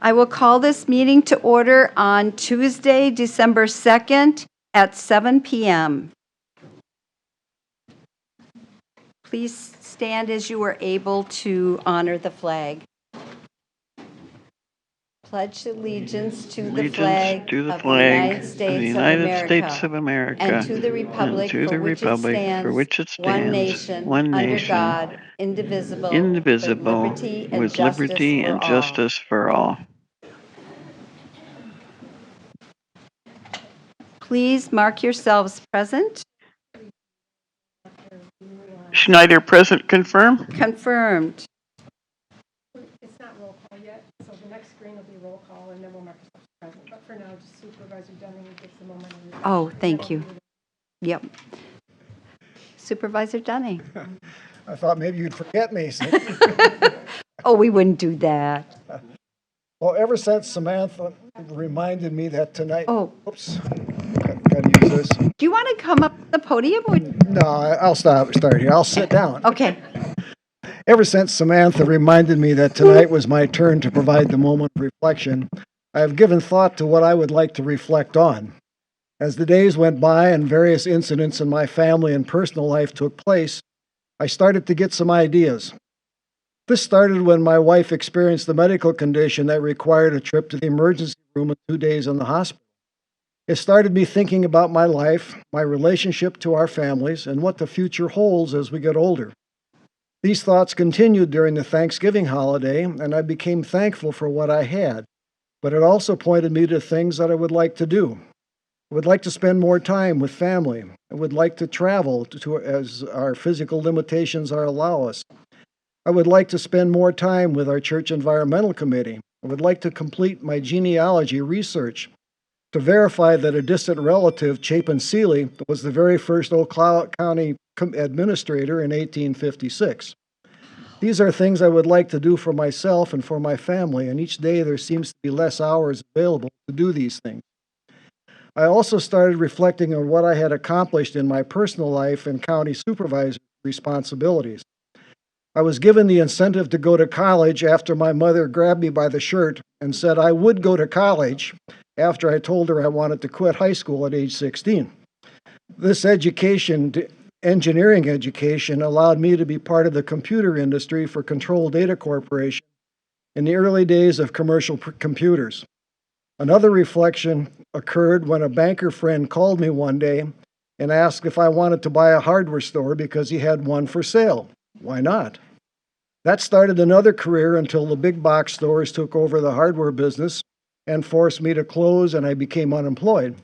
I will call this meeting to order on Tuesday, December 2nd at 7 p.m. Please stand as you are able to honor the flag. Pledge allegiance to the flag of the United States of America and to the republic for which it stands, one nation, under God, indivisible, with liberty and justice for all. Please mark yourselves present. Schneider present, confirm. Confirmed. It's not roll call yet, so the next screen will be roll call, and then we'll mark ourselves present. But for now, just Supervisor Dunning takes a moment. Oh, thank you. Yep. Supervisor Dunning. I thought maybe you'd forget me. Oh, we wouldn't do that. Well, ever since Samantha reminded me that tonight. Oh. Oops. Gotta use this. Do you want to come up to the podium? Or? No, I'll start here. I'll sit down. Okay. Ever since Samantha reminded me that tonight was my turn to provide the moment of reflection, I have given thought to what I would like to reflect on. As the days went by and various incidents in my family and personal life took place, I started to get some ideas. This started when my wife experienced a medical condition that required a trip to the emergency room and 2 days in the hospital. It started me thinking about my life, my relationship to our families, and what the future holds as we get older. These thoughts continued during the Thanksgiving holiday, and I became thankful for what I had, but it also pointed me to things that I would like to do. I would like to spend more time with family. I would like to travel as our physical limitations allow us. I would like to spend more time with our church environmental committee. I would like to complete my genealogy research to verify that a distant relative, Chapin Seeley, was the very first Eau Claude County administrator in 1856. These are things I would like to do for myself and for my family, and each day there seems to be less hours available to do these things. I also started reflecting on what I had accomplished in my personal life and county supervisor responsibilities. I was given the incentive to go to college after my mother grabbed me by the shirt and said I would go to college after I told her I wanted to quit high school at age 16. This engineering education, allowed me to be part of the computer industry for Control Data Corporation in the early days of commercial computers. Another reflection occurred when a banker friend called me one day and asked if I wanted to buy a hardware store because he had one for sale. Why not? That started another career until the big box stores took over the hardware business and forced me to close, and I became unemployed.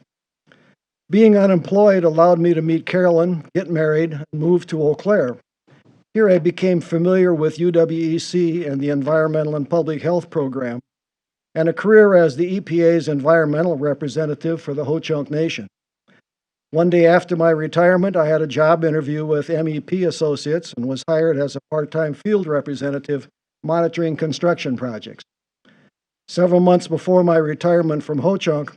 Being unemployed allowed me to meet Carolyn, get married, and move to Eau Claire. Here I became familiar with UWEC and the Environmental and Public Health Program, and a career as the EPA's environmental representative for the Ho-Chunk Nation. One day after my retirement, I had a job interview with MEP Associates and was hired as a part-time field representative monitoring construction projects. Several months before my retirement from Ho-Chunk,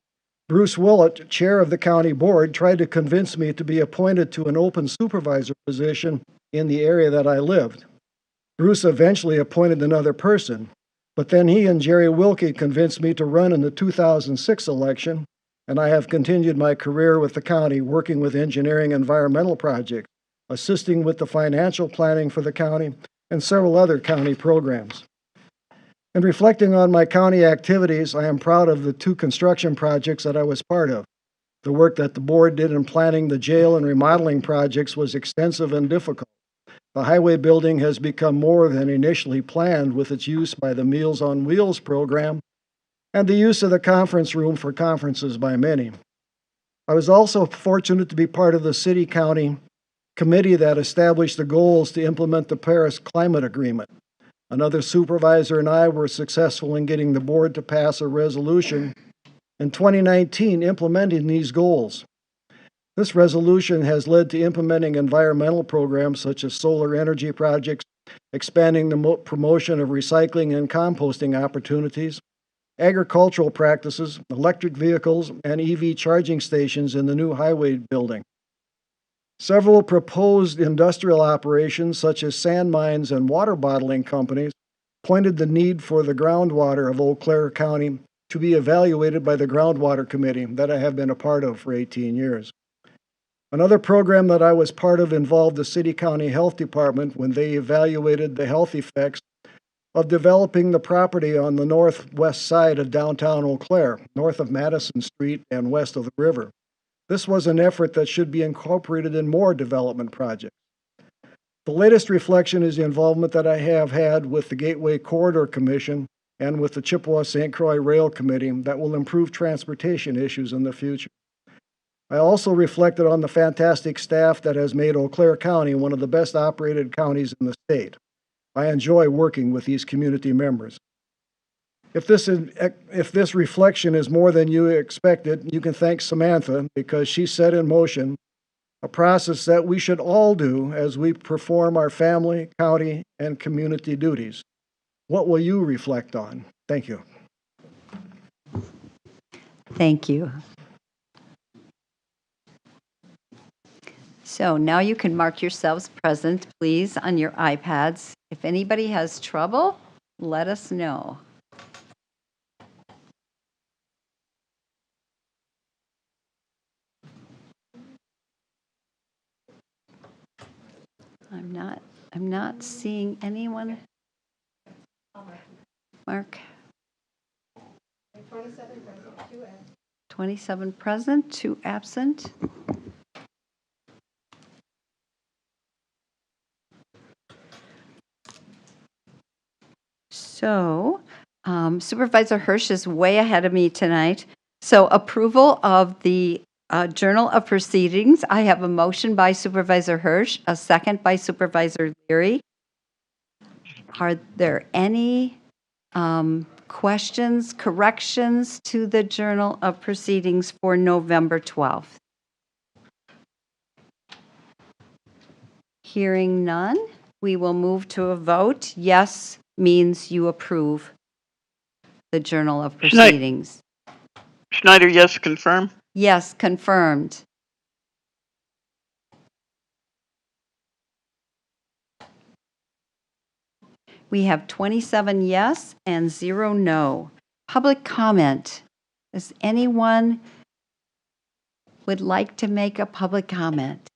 Bruce Willett, chair of the county board, tried to convince me to be appointed to an open supervisor position in the area that I lived. Bruce eventually appointed another person, but then he and Jerry Wilkie convinced me to run in the 2006 election, and I have continued my career with the county, working with engineering environmental projects, assisting with the financial planning for the county, and several other county programs. In reflecting on my county activities, I am proud of the 2 construction projects that I was part of. The work that the board did in planning the jail and remodeling projects was extensive and difficult. The highway building has become more than initially planned with its use by the Meals on Wheels program and the use of the conference room for conferences by many. I was also fortunate to be part of the city-county committee that established the goals to implement the Paris Climate Agreement. Another supervisor and I were successful in getting the board to pass a resolution in 2019 implementing these goals. This resolution has led to implementing environmental programs such as solar energy projects, expanding the promotion of recycling and composting opportunities, agricultural practices, electric vehicles, and EV charging stations in the new highway building. Several proposed industrial operations, such as sand mines and water bottling companies, pointed the need for the groundwater of Eau Claire County to be evaluated by the Groundwater Committee that I have been a part of for 18 years. Another program that I was part of involved the City County Health Department when they evaluated the health effects of developing the property on the northwest side of downtown Eau Claire, north of Madison Street and west of the river. This was an effort that should be incorporated in more development projects. The latest reflection is the involvement that I have had with the Gateway Corridor Commission and with the Chippewa-St. Croix Rail Committee that will improve transportation issues in the future. I also reflected on the fantastic staff that has made Eau Claire County one of the best operated counties in the state. I enjoy working with these community members. If this reflection is more than you expected, you can thank Samantha because she set in motion a process that we should all do as we perform our family, county, and community duties. What will you reflect on? Thank you. Thank you. So now you can mark yourselves present, please, on your iPads. If anybody has trouble, let us know. I'm not seeing anyone. Mark. 27 present, 2 absent. So, Supervisor Hirsch is way ahead of me tonight. So, approval of the Journal of Proceedings. I have a motion by Supervisor Hirsch, a second by Supervisor Leary. Are there any questions, corrections to the Journal of Proceedings for November 12th? Hearing none, we will move to a vote. Yes means you approve the Journal of Proceedings. Schneider, yes, confirm. Yes, confirmed. We have 27 yes and 0 no. Public comment. Does anyone would like to make a public comment?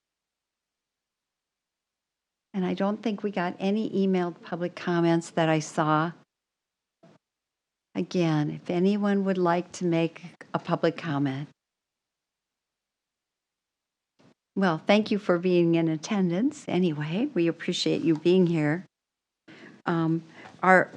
And I don't think we got any emailed public comments that I saw. Again, if anyone would like to make a public comment. Well, thank you for being in attendance anyway. We appreciate you being here. Our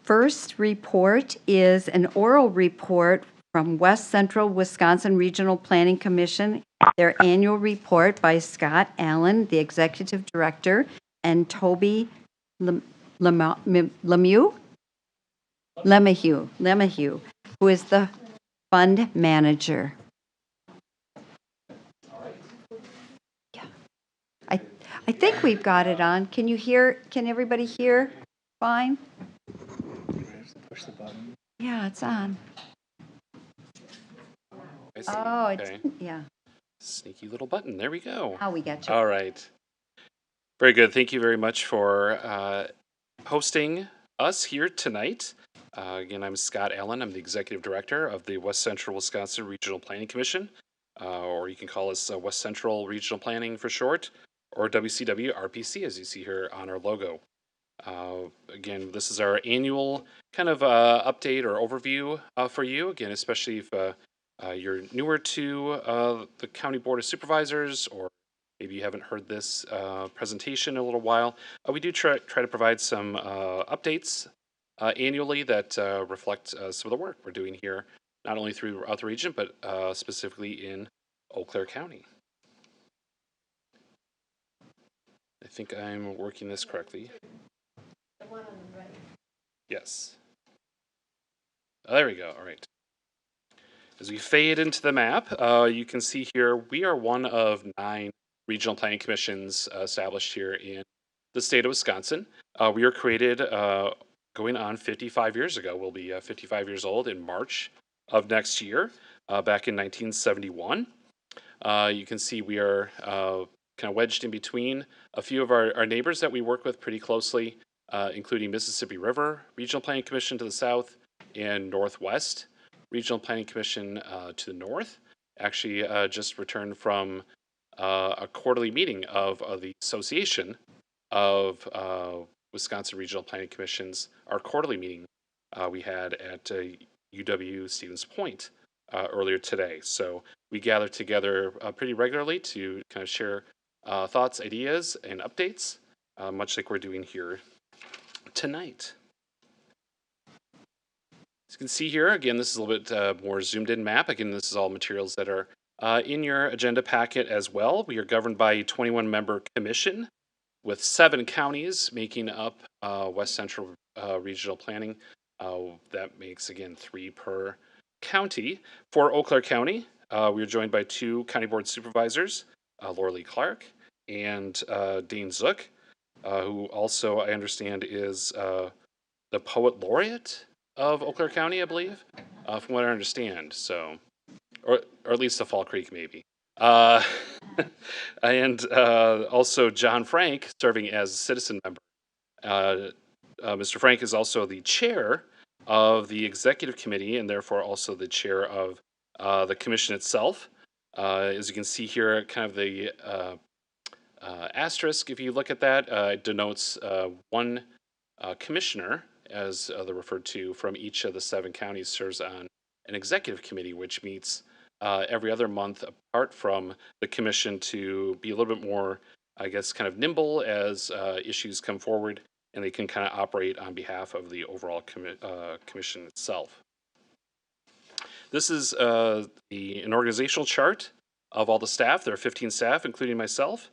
first report is an oral report from West Central Wisconsin Regional Planning Commission, their annual report by Scott Allen, the Executive Director, and Toby Lemieux, who is the Fund Manager. I think we've got it on. Can you hear? Can everybody hear? Fine? Push the button. Yeah, it's on. Oh, it's, yeah. Sneaky little button. There we go. How we get you. All right. Very good. Thank you very much for hosting us here tonight. Again, I'm Scott Allen. I'm the Executive Director of the West Central Wisconsin Regional Planning Commission, or you can call us West Central Regional Planning for short, or WCW RPC, as you see here on our logo. Again, this is our annual kind of update or overview for you. Again, especially if you're newer to the County Board of Supervisors, or maybe you haven't heard this presentation in a little while. We do try to provide some updates annually that reflect some of the work we're doing here, not only throughout the region, but specifically in Eau Claire County. I think I'm working this correctly. The one on the right. Yes. Oh, there we go. All right. As we fade into the map, you can see here we are one of 9 regional planning commissions established here in the state of Wisconsin. We were created going on 55 years ago. We'll be 55 years old in March of next year, back in 1971. You can see we are kind of wedged in between a few of our neighbors that we work with pretty closely. including Mississippi River Regional Planning Commission to the south and Northwest Regional Planning Commission to the north. Actually, just returned from a quarterly meeting of the Association of Wisconsin Regional Planning Commissions, our quarterly meeting we had at UW Stevens Point earlier today. So we gather together pretty regularly to kind of share thoughts, ideas, and updates, much like we're doing here tonight. As you can see here, again, this is a little bit more zoomed in map. Again, this is all materials that are in your agenda packet as well. We are governed by a 21-member commission with 7 counties making up West Central Regional Planning. That makes, again, 3 per county. For Eau Claire County, we are joined by 2 county board supervisors, Laura Lee Clark and Dane Zook, who also, I understand, is the poet laureate of Eau Claire County, I believe, from what I understand. So, or at least the Fall Creek, maybe. And also John Frank serving as a citizen member. Mr. Frank is also the chair of the executive committee and therefore also the chair of the commission itself. As you can see here, kind of the asterisk, if you look at that, it denotes one commissioner, as they're referred to, from each of the 7 counties serves on an executive committee, which meets every other month apart from the commission to be a little bit more, I guess, kind of nimble as issues come forward and they can kind of operate on behalf of the overall commission itself. This is an organizational chart of all the staff. There are 15 staff, including myself,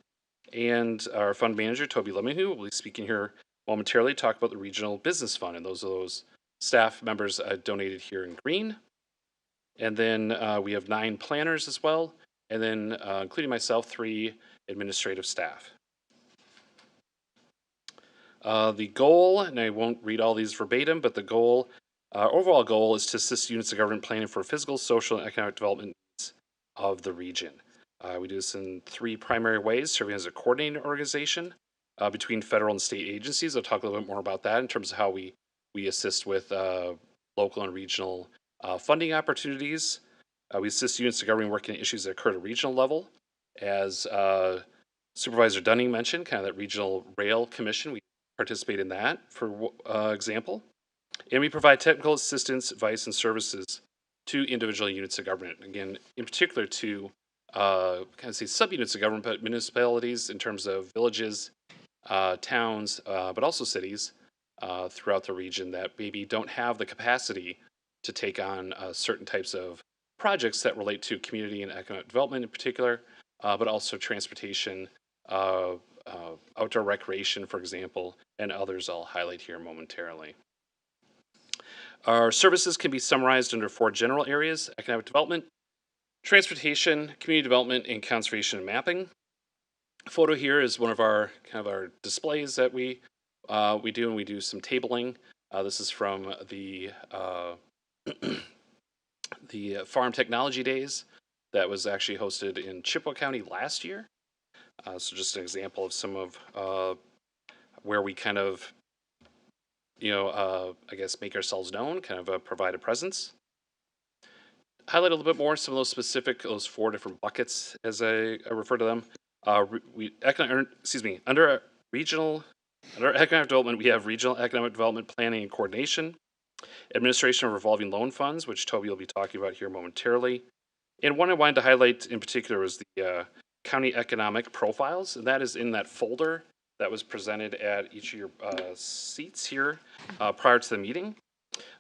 and our fund manager, Toby Leminhu, will be speaking here momentarily to talk about the Regional Business Fund, and those are those staff members donated here in green. And then we have 9 planners as well, and then including myself, 3 administrative staff. The goal, and I won't read all these verbatim, but the goal, overall goal, is to assist units of government planning for physical, social, and economic development needs of the region. We do this in 3 primary ways, serving as a coordinating organization between federal and state agencies. I'll talk a little bit more about that in terms of how we assist with local and regional funding opportunities. We assist units of government working on issues that occur at a regional level. As Supervisor Dunning mentioned, kind of that regional rail commission, we participate in that, for example. And we provide technical assistance, advice, and services to individual units of government. Again, in particular to kind of say sub-units of government, but municipalities in terms of villages, towns, but also cities throughout the region that maybe don't have the capacity to take on certain types of projects that relate to community and economic development in particular, but also transportation, outdoor recreation, for example, and others I'll highlight here momentarily. Our services can be summarized under 4 general areas: economic development, transportation, community development, and conservation and mapping. Photo here is one of our kind of our displays that we do, and we do some tabling. This is from the the Farm Technology Days that was actually hosted in Chippewa County last year. So just an example of some of where we kind of, I guess make ourselves known, kind of provide a presence. Highlight a little bit more some of those specific, those 4 different buckets as I refer to them. Under economic development, we have regional economic development planning and coordination, administration of revolving loan funds, which Toby will be talking about here momentarily. And one I wanted to highlight in particular was the county economic profiles, and that is in that folder that was presented at each of your seats here prior to the meeting.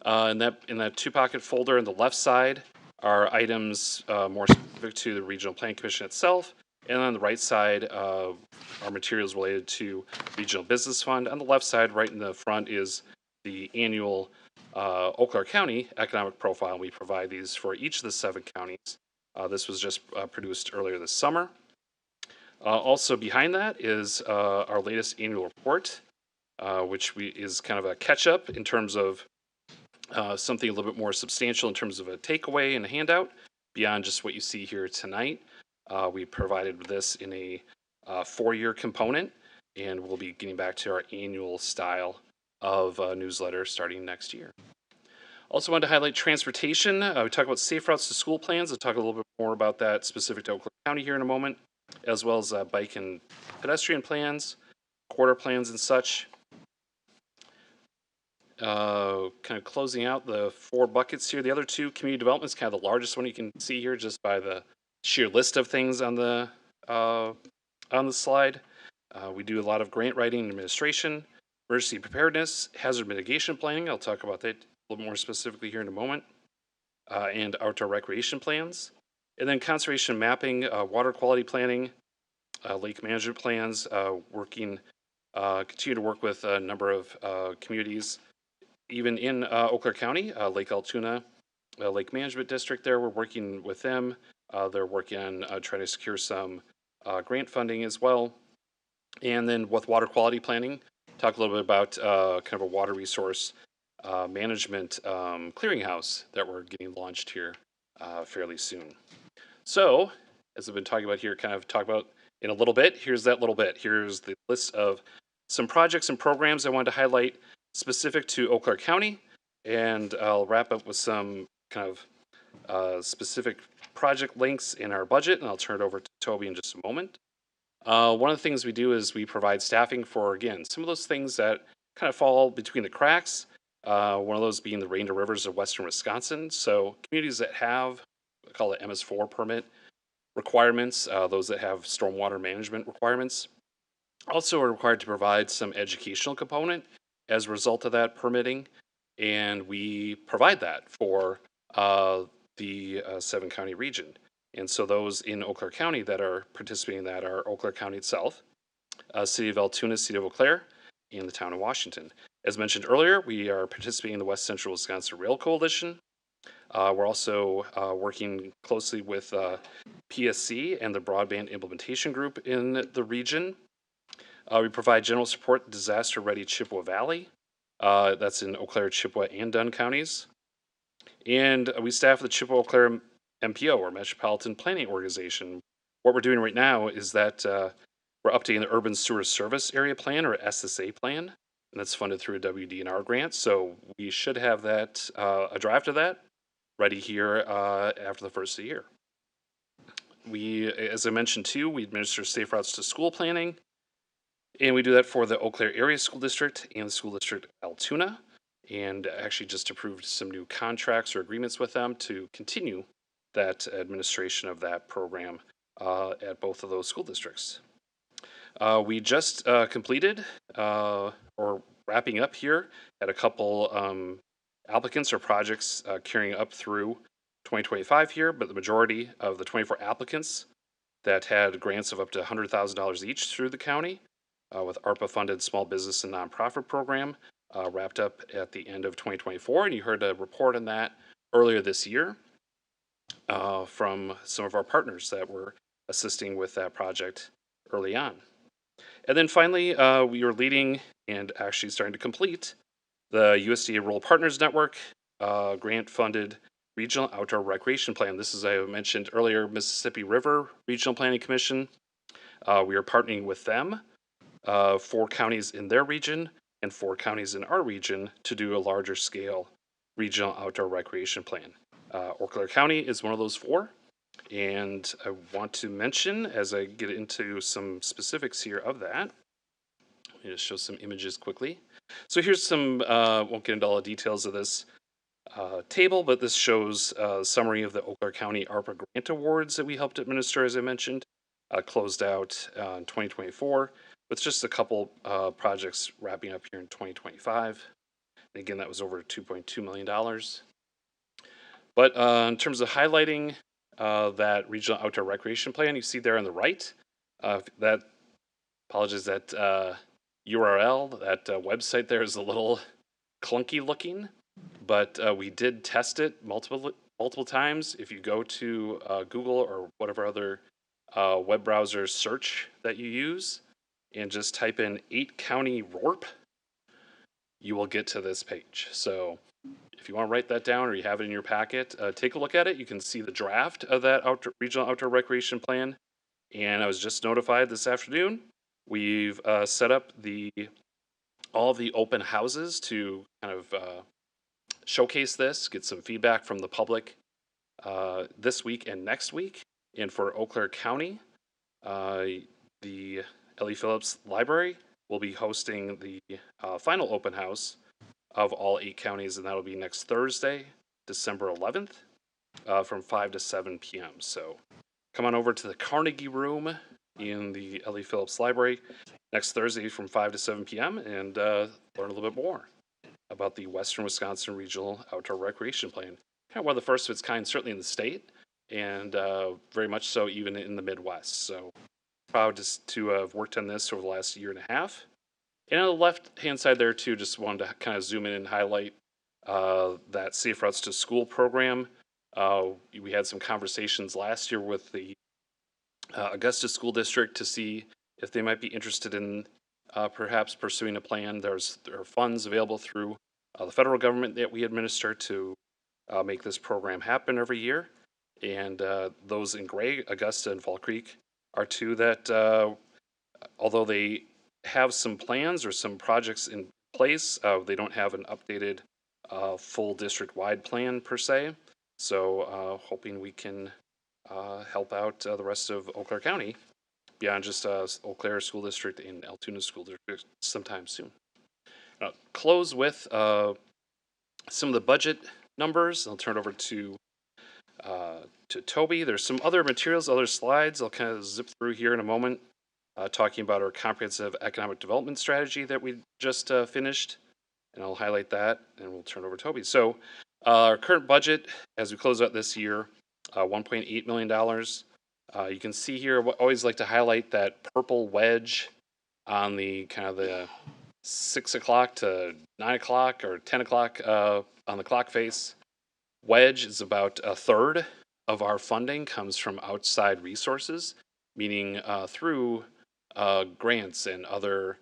In that 2-pocket folder on the left side are items more specific to the Regional Planning Commission itself, and on the right side are materials related to Regional Business Fund. On the left side, right in the front, is the annual Eau Claire County economic profile. We provide these for each of the 7 counties. This was just produced earlier this summer. Also behind that is our latest annual report, which is kind of a catch-up in terms of something a little bit more substantial in terms of a takeaway and a handout beyond just what you see here tonight. We provided this in a 4-year component, and we'll be getting back to our annual style of newsletter starting next year. Also wanted to highlight transportation. We talk about safe routes to school plans. I'll talk a little bit more about that specific to Oakland County here in a moment, as well as bike and pedestrian plans, quarter plans and such. Kind of closing out the 4 buckets here. The other 2, community development, is kind of the largest one you can see here just by the sheer list of things on the slide. We do a lot of grant writing and administration, emergency preparedness, hazard mitigation planning. I'll talk about that a little more specifically here in a moment, and outdoor recreation plans. And then conservation mapping, water quality planning, lake management plans, continue to work with a number of communities, even in Eau Claire County, Lake Altoona, Lake Management District there, we're working with them. They're working on trying to secure some grant funding as well. And then with water quality planning, talk a little bit about kind of a water resource management clearinghouse that we're getting launched here fairly soon. So, as I've been talking about here, kind of talk about in a little bit, here's that little bit. Here's the list of some projects and programs I wanted to highlight specific to Eau Claire County, and I'll wrap up with some kind of specific project links in our budget, and I'll turn it over to Toby in just a moment. One of the things we do is we provide staffing for, again, some of those things that kind of fall between the cracks. One of those being the Rain to Rivers of Western Wisconsin. So communities that have, I call it MS4 permit requirements, those that have stormwater management requirements, also are required to provide some educational component as a result of that permitting. And we provide that for the 7-county region. And so those in Eau Claire County that are participating in that are Eau Claire County itself, City of Altoona, City of Eau Claire, and the town of Washington. As mentioned earlier, we are participating in the West Central Wisconsin Rail Coalition. We're also working closely with PSC and the Broadband Implementation Group in the region. We provide general support disaster-ready Chippewa Valley. That's in Eau Claire, Chippewa, and Dunn counties. And we staff the Chippewa Eau Claire MPO, or Metropolitan Planning Organization. What we're doing right now is that we're updating the Urban Sewer Service Area Plan, or SSA plan, and that's funded through a WDNR grant. So we should have that, a draft of that, ready here after the first of the year. We, as I mentioned too, we administer safe routes to school planning, and we do that for the Eau Claire Area School District and the School District Altoona, and actually just approved some new contracts or agreements with them to continue that administration of that program at both of those school districts. We just completed, or wrapping up here, at a couple applicants or projects carrying up through 2025 here, but the majority of the 24 applicants that had grants of up to $100,000 each through the county with ARPA-funded small business and nonprofit program wrapped up at the end of 2024, and you heard a report on that earlier this year from some of our partners that were assisting with that project early on. And then finally, we are leading and actually starting to complete the USDA Rural Partners Network grant-funded Regional Outdoor Recreation Plan. This is, I mentioned earlier, Mississippi River Regional Planning Commission. We are partnering with them, 4 counties in their region and 4 counties in our region, to do a larger scale regional outdoor recreation plan. Eau Claire County is one of those 4. And I want to mention, as I get into some specifics here of that, let me just show some images quickly. So here's some, won't get into all the details of this table, but this shows a summary of the Eau Claire County ARPA grant awards that we helped administer, as I mentioned, closed out in 2024, with just a couple projects wrapping up here in 2025. And again, that was over $2.2 million. But in terms of highlighting that regional outdoor recreation plan, you see there on the right, that, apologies, that URL, that website there is a little clunky looking, but we did test it multiple times. If you go to Google or whatever other web browser search that you use and just type in 8-county RORP, you will get to this page. So if you want to write that down or you have it in your packet, take a look at it. You can see the draft of that regional outdoor recreation plan. And I was just notified this afternoon, we've set up the all of the open houses to kind of showcase this, get some feedback from the public this week and next week. And for Eau Claire County, the Ellie Phillips Library will be hosting the final open house of all 8 counties, and that'll be next Thursday, December 11th, from 5 to 7 p.m. So come on over to the Carnegie Room in the Ellie Phillips Library next Thursday from 5 to 7 p.m. and learn a little bit more about the Western Wisconsin Regional Outdoor Recreation Plan. Kind of one of the first of its kind, certainly in the state, and very much so even in the Midwest. So proud to have worked on this over the last year and a half. And on the left-hand side there, too, just wanted to kind of zoom in and highlight that Safe Routes to School program. We had some conversations last year with the Augusta School District to see if they might be interested in perhaps pursuing a plan. There are funds available through the federal government that we administer to make this program happen every year. And those in gray, Augusta and Fall Creek, are two that, although they have some plans or some projects in place, they don't have an updated full district-wide plan per se. So hoping we can help out the rest of Eau Claire County beyond just Eau Claire School District and Altoona School District sometime soon. Close with some of the budget numbers. I'll turn it over to Toby. There's some other materials, other slides I'll kind of zip through here in a moment, talking about our comprehensive economic development strategy that we just finished, and I'll highlight that, and we'll turn over to Toby. So our current budget, as we close out this year, $1.8 million. You can see here, I always like to highlight that purple wedge on the kind of the 6 o'clock to 9 o'clock or 10 o'clock on the clock face. Wedge is about a third of our funding comes from outside resources, meaning through grants and other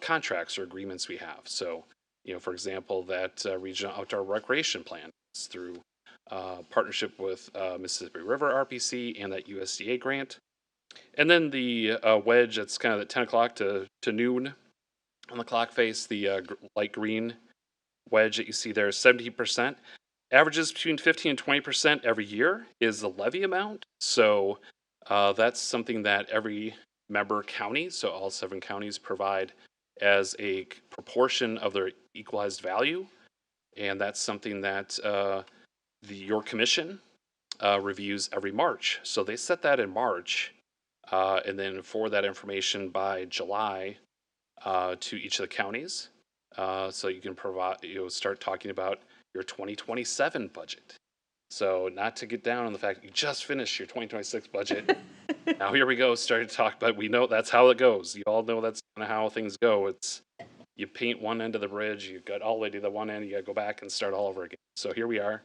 contracts or agreements we have. So, for example, that Regional Outdoor Recreation Plan is through partnership with Mississippi River RPC and that USDA grant. And then the wedge that's kind of at 10 o'clock to noon on the clock face, the light green wedge that you see there is 70%. Averages between 15 and 20% every year is the levy amount. So that's something that every member county, so all 7 counties, provide as a proportion of their equalized value. And that's something that your commission reviews every March. So they set that in March and then forward that information by July to each of the counties. So you can start talking about your 2027 budget. So not to get down on the fact that you just finished your 2026 budget. Now here we go, starting to talk, but we know that's how it goes. You all know that's kind of how things go. It's you paint one end of the bridge, you got all the way to the one end, you got to go back and start all over again. So here we are.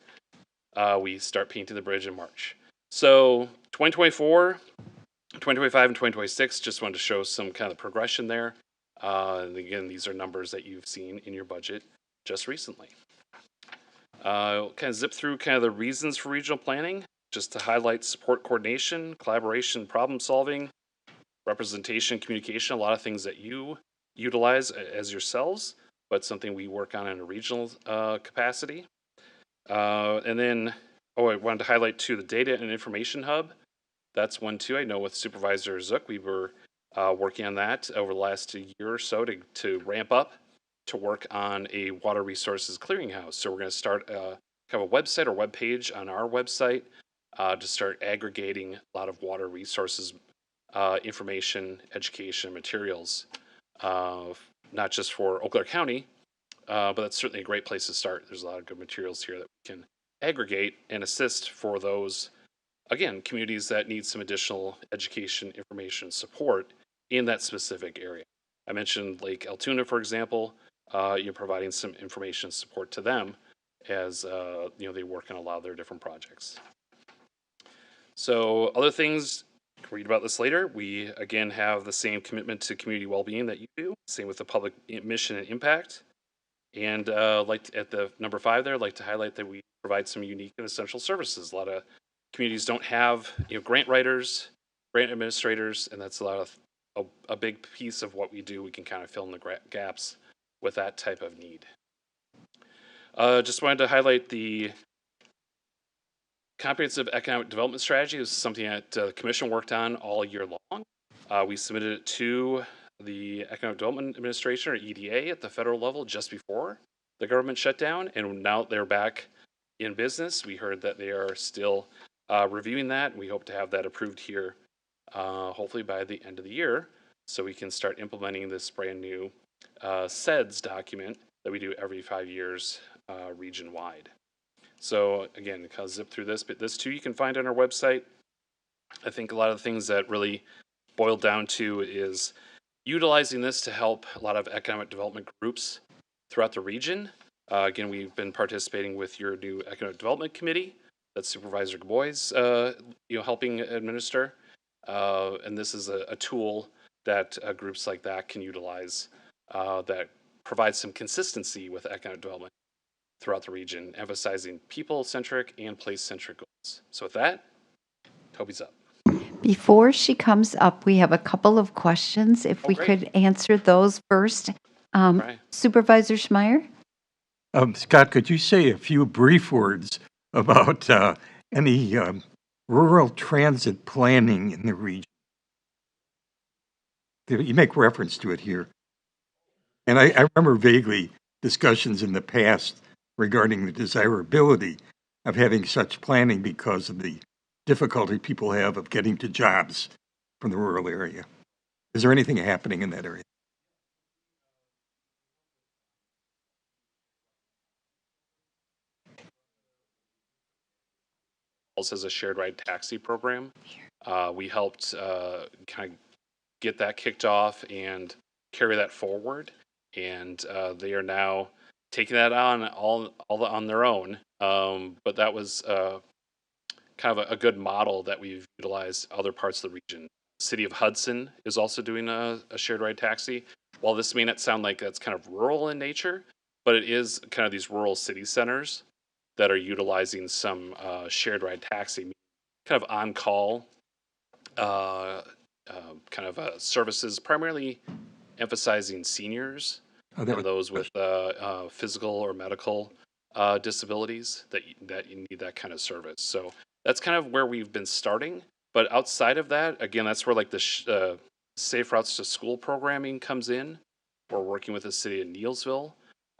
We start painting the bridge in March. So 2024, 2025, and 2026, just wanted to show some kind of progression there. And again, these are numbers that you've seen in your budget just recently. Kind of zip through kind of the reasons for regional planning, just to highlight support coordination, collaboration, problem solving, representation, communication, a lot of things that you utilize as yourselves, but something we work on in a regional capacity. And then, I wanted to highlight too the data and information hub. That's one too. I know with Supervisor Zook, we were working on that over the last year or so to ramp up to work on a water resources clearinghouse. So we're going to start kind of a website or web page on our website to start aggregating a lot of water resources information, education, materials, not just for Eau Claire County, but that's certainly a great place to start. There's a lot of good materials here that we can aggregate and assist for those, again, communities that need some additional education, information, support in that specific area. I mentioned Lake Altoona, for example. You're providing some information support to them as they work on a lot of their different projects. So other things, read about this later. We again have the same commitment to community well-being that you do. Same with the public mission and impact. And at the number 5 there, I'd like to highlight that we provide some unique and essential services. A lot of communities don't have grant writers, grant administrators, and that's a big piece of what we do. We can kind of fill in the gaps with that type of need. Just wanted to highlight the comprehensive economic development strategy. Is something that the commission worked on all year long. We submitted it to the Economic Development Administration, or EDA, at the federal level just before the government shutdown, and now they're back in business. We heard that they are still reviewing that, and we hope to have that approved here hopefully by the end of the year, so we can start implementing this brand new SEDS document that we do every 5 years region-wide. So again, kind of zip through this, but this too you can find on our website. I think a lot of the things that really boil down to is utilizing this to help a lot of economic development groups throughout the region. Again, we've been participating with your new Economic Development Committee that Supervisor Boys, helping administer. And this is a tool that groups like that can utilize that provides some consistency with economic development throughout the region, emphasizing people-centric and place-centric goals. So with that, Toby's up. Before she comes up, we have a couple of questions. If we could answer those first. Right. Supervisor Schmeier? Scott, could you say a few brief words about any rural transit planning in the region? You make reference to it here. And I remember vaguely discussions in the past regarding the desirability of having such planning because of the difficulty people have of getting to jobs from the rural area. Is there anything happening in that area? As a shared ride taxi program. We helped kind of get that kicked off and carry that forward. And they are now taking that on all on their own. But that was kind of a good model that we've utilized other parts of the region. City of Hudson is also doing a shared ride taxi. While this may not sound like that's kind of rural in nature, but it is kind of these rural city centers that are utilizing some shared ride taxi, kind of on-call services, primarily emphasizing seniors and those with physical or medical disabilities that you need that kind of service. So that's kind of where we've been starting. But outside of that, again, that's where like the Safe Routes to School programming comes in. We're working with the city of Neillsville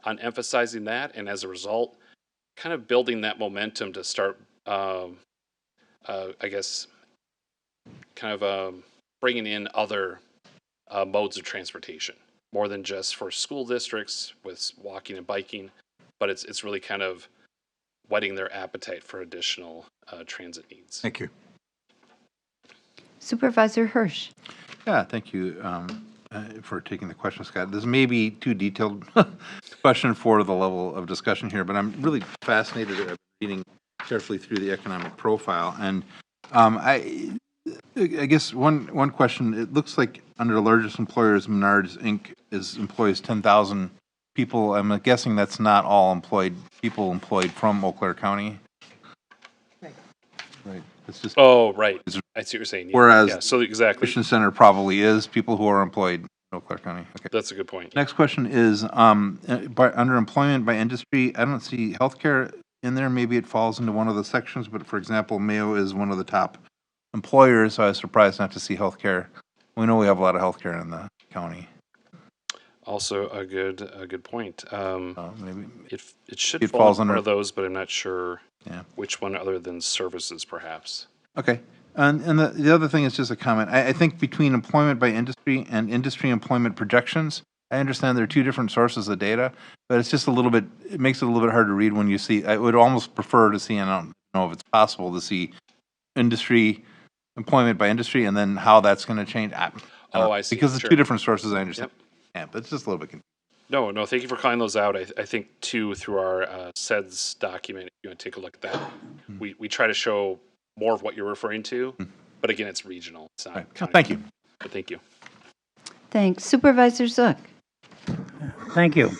on emphasizing that, and as a result, kind of building that momentum to start, bringing in other modes of transportation, more than just for school districts with walking and biking, but it's really kind of whetting their appetite for additional transit needs. Thank you. Supervisor Hirsch. Yeah, thank you for taking the question, Scott. This may be too detailed question for the level of discussion here, but I'm really fascinated at reading carefully through the economic profile. And I guess one question, it looks like under the largest employers, Menards Inc. employs 10,000 people. I'm guessing that's not all people employed from Eau Claire County. Right. It's just right. I see what you're saying. Yeah. Whereas so exactly. the Mission Center probably is people who are employed in Eau Claire County. Okay. That's a good point. Next question is under employment by industry, I don't see healthcare in there. Maybe it falls into one of the sections, but for example, Mayo is one of the top employers, so I was surprised not to see healthcare. We know we have a lot of healthcare in the county. Also a good point. Maybe it should it fall falls under under one of those, but I'm not sure Yeah. which one other than services, perhaps. Okay. And the other thing is just a comment. I think between employment by industry and industry employment projections, I understand there are two different sources of data, but it's just it makes it a little bit hard to read when you see, I would almost prefer to see, and I don't know if it's possible to see industry, employment by industry, and then how that's going to change. I see. Because it's Sure. two different sources, I understand. Yep. Yeah, but it's just a little bit confusing. No, thank you for calling those out. I think, too, through our SEDS document, if you want to take a look at that, we try to show more of what you're referring to, but again, it's regional. It's not Right. Thank you. But thank you. Thanks. Supervisor Zook. Thank you.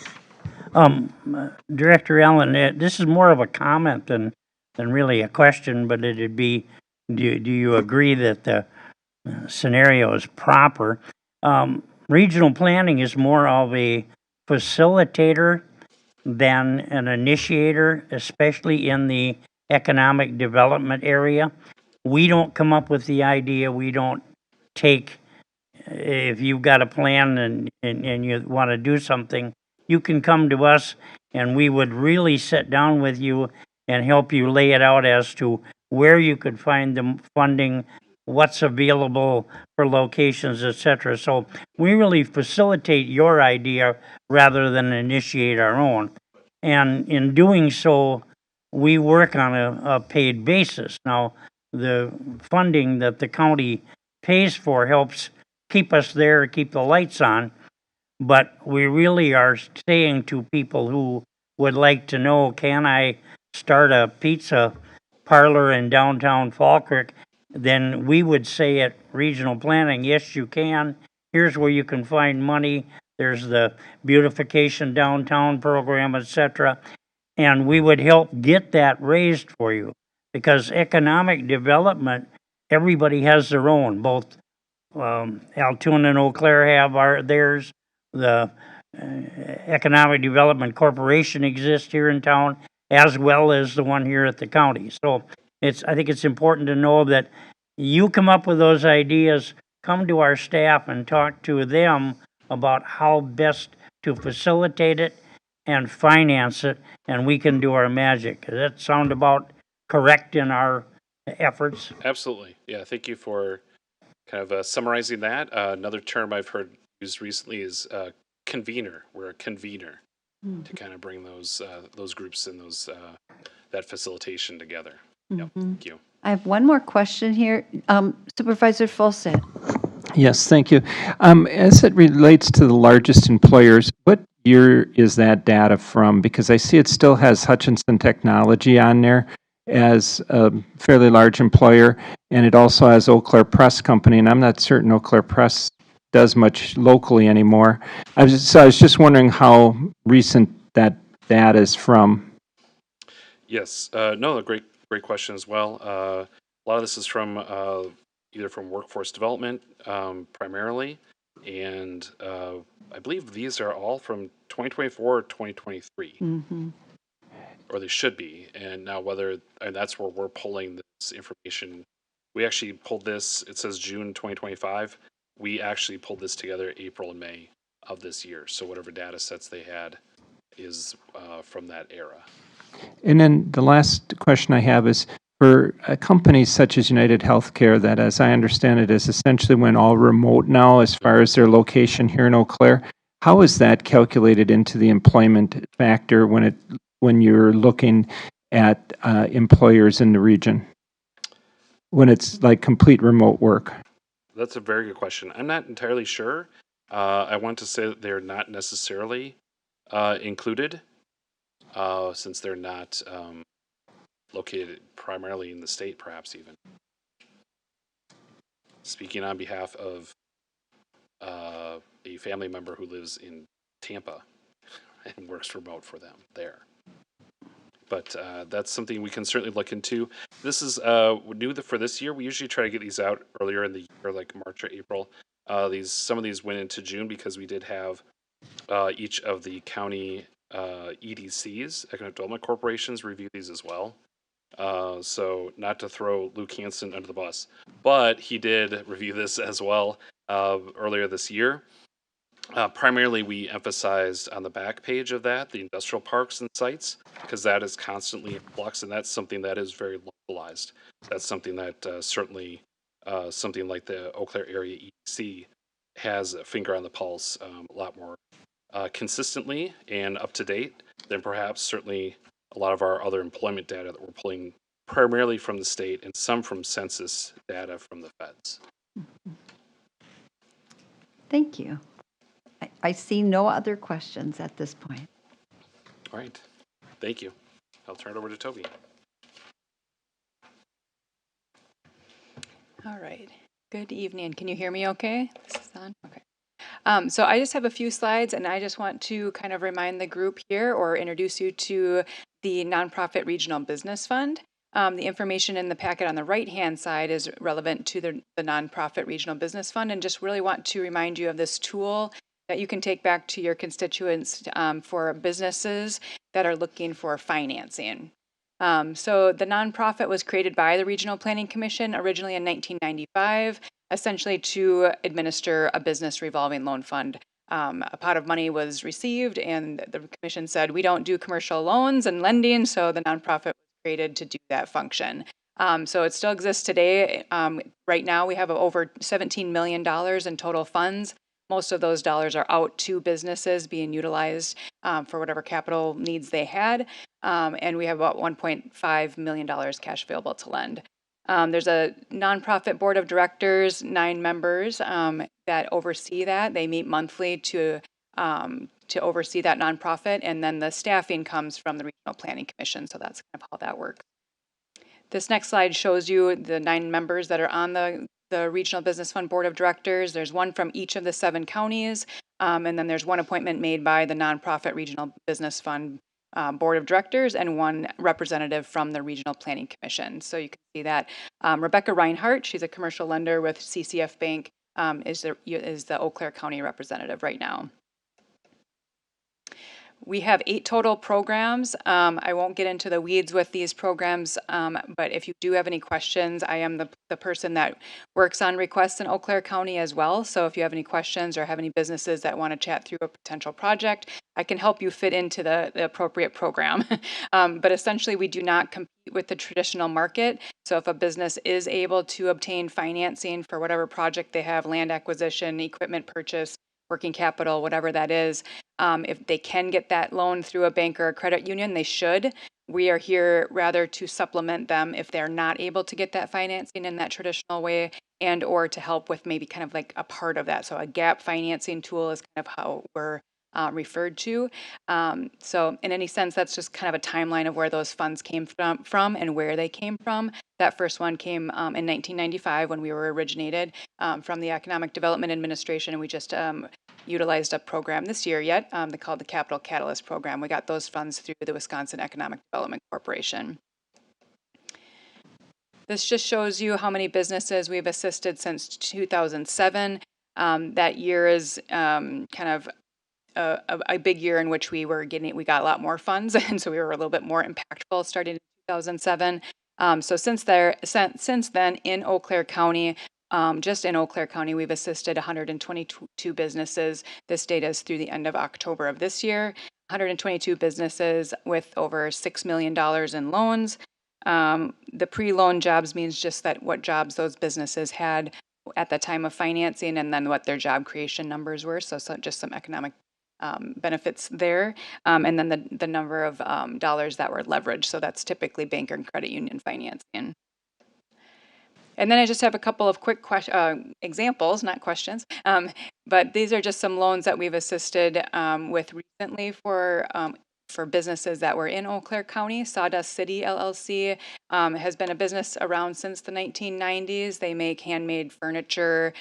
Director Allen, this is more of a comment than really a question, but it'd be, do you agree that the scenario is proper? Regional planning is more of a facilitator than an initiator, especially in the economic development area. We don't come up with the idea. We don't take, if you've got a plan and you want to do something, you can come to us and we would really sit down with you and help you lay it out as to where you could find the funding, what's available for locations, etc. So we really facilitate your idea rather than initiate our own. And in doing so, we work on a paid basis. Now, the funding that the county pays for helps keep us there, keep the lights on, but we really are saying to people who would like to know, can I start a pizza parlor in downtown Falkirk? Then we would say at regional planning, yes, you can. Here's where you can find money. There's the beautification downtown program, etc. And we would help get that raised for you, because economic development, everybody has their own. Both Altoona and Eau Claire have theirs. The Economic Development Corporation exists here in town, as well as the one here at the county. So I think it's important to know that you come up with those ideas, come to our staff and talk to them about how best to facilitate it and finance it, and we can do our magic. Does that sound about correct in our efforts? Absolutely. Yeah. Thank you for kind of summarizing that. Another term I've heard used recently is convener. We're a convener to kind of bring those groups and those that facilitation together. Yep. Thank you. I have one more question here. Supervisor Folstead. Yes, thank you. As it relates to the largest employers, what year is that data from? Because I see it still has Hutchinson Technology on there as a fairly large employer, and it also has Eau Claire Press Company, and I'm not certain Eau Claire Press does much locally anymore. I was just wondering how recent that data is from. Yes. No, great question as well. A lot of this is from either from workforce development primarily, and I believe these are all from 2024 or 2023, or they should be. And now and that's where we're pulling this information. We actually pulled this. It says June 2025. We actually pulled this together April and May of this year. So whatever data sets they had is from that era. And then the last question I have is for companies such as United Healthcare, that, as I understand it, is essentially went all remote now as far as their location here in Eau Claire. How is that calculated into the employment factor when you're looking at employers in the region, when it's like complete remote work? That's a very good question. I'm not entirely sure. I want to say that they're not necessarily included, since they're not located primarily in the state, perhaps even. Speaking on behalf of a family member who lives in Tampa and works remote for them there. But that's something we can certainly look into. This is new for this year. We usually try to get these out earlier in the year, like March or April. Some of these went into June because we did have each of the county EDCs, Economic Development Corporations, review these as well. So not to throw Luke Hansen under the bus, but he did review this as well earlier this year. Primarily, we emphasized on the back page of that the industrial parks and sites, because that is constantly in flux, and that's something that is very localized. That's something that certainly something like the Eau Claire area EDC has a finger on the pulse a lot more consistently and up to date than perhaps certainly a lot of our other employment data that we're pulling primarily from the state and some from census data from the feds. Thank you. I see no other questions at this point. All right. Thank you. I'll turn it over to Toby. All right. Good evening. Can you hear me okay? This is on? Okay. So I just have a few slides, and I just want to kind of remind the group here or introduce you to the Nonprofit Regional Business Fund. The information in the packet on the right-hand side is relevant to the Nonprofit Regional Business Fund, and just really want to remind you of this tool that you can take back to your constituents for businesses that are looking for financing. So the nonprofit was created by the Regional Planning Commission originally in 1995, essentially to administer a business revolving loan fund. A pot of money was received, and the commission said, we don't do commercial loans and lending, so the nonprofit was created to do that function. So it still exists today. Right now, we have over $17 million in total funds. Most of those dollars are out to businesses being utilized for whatever capital needs they had. And we have about $1.5 million cash available to lend. There's a nonprofit board of directors, 9 members that oversee that. They meet monthly to oversee that nonprofit, and then the staffing comes from the Regional Planning Commission. So that's kind of how that works. This next slide shows you the 9 members that are on the Regional Business Fund Board of Directors. There's one from each of the 7 counties, and then there's one appointment made by the nonprofit Regional Business Fund Board of Directors and one representative from the Regional Planning Commission. So you can see that Rebecca Reinhardt, she's a commercial lender with CCF Bank, is the Eau Claire County representative right now. We have 8 total programs. I won't get into the weeds with these programs, but if you do have any questions, I am the person that works on requests in Eau Claire County as well. So if you have any questions or have any businesses that want to chat through a potential project, I can help you fit into the appropriate program. But essentially, we do not compete with the traditional market. So if a business is able to obtain financing for whatever project they have, land acquisition, equipment purchase, working capital, whatever that is, if they can get that loan through a bank or a credit union, they should. We are here rather to supplement them if they're not able to get that financing in that traditional way, and or to help with maybe kind of like a part of that. So a gap financing tool is kind of how we're referred to. So in any sense, that's just kind of a timeline of where those funds came from and where they came from. That first one came in 1995 when we were originated from the Economic Development Administration, and we just utilized a program this year yet called the Capital Catalyst Program. We got those funds through the Wisconsin Economic Development Corporation. This just shows you how many businesses we've assisted since 2007. That year is kind of a big year in which we got a lot more funds, and so we were a little bit more impactful starting in 2007. So since then, in Eau Claire County, just in Eau Claire County, we've assisted 122 businesses. This data is through the end of October of this year. 122 businesses with over $6 million in loans. The pre-loan jobs means just that what jobs those businesses had at the time of financing, and then what their job creation numbers were. So just some economic benefits there, and then the number of dollars that were leveraged. So that's typically bank and credit union financing. And then I just have a couple of quick examples, not questions, but these are just some loans that we've assisted with recently for businesses that were in Eau Claire County. Sawdust City LLC has been a business around since the 1990s. They make handmade furniture,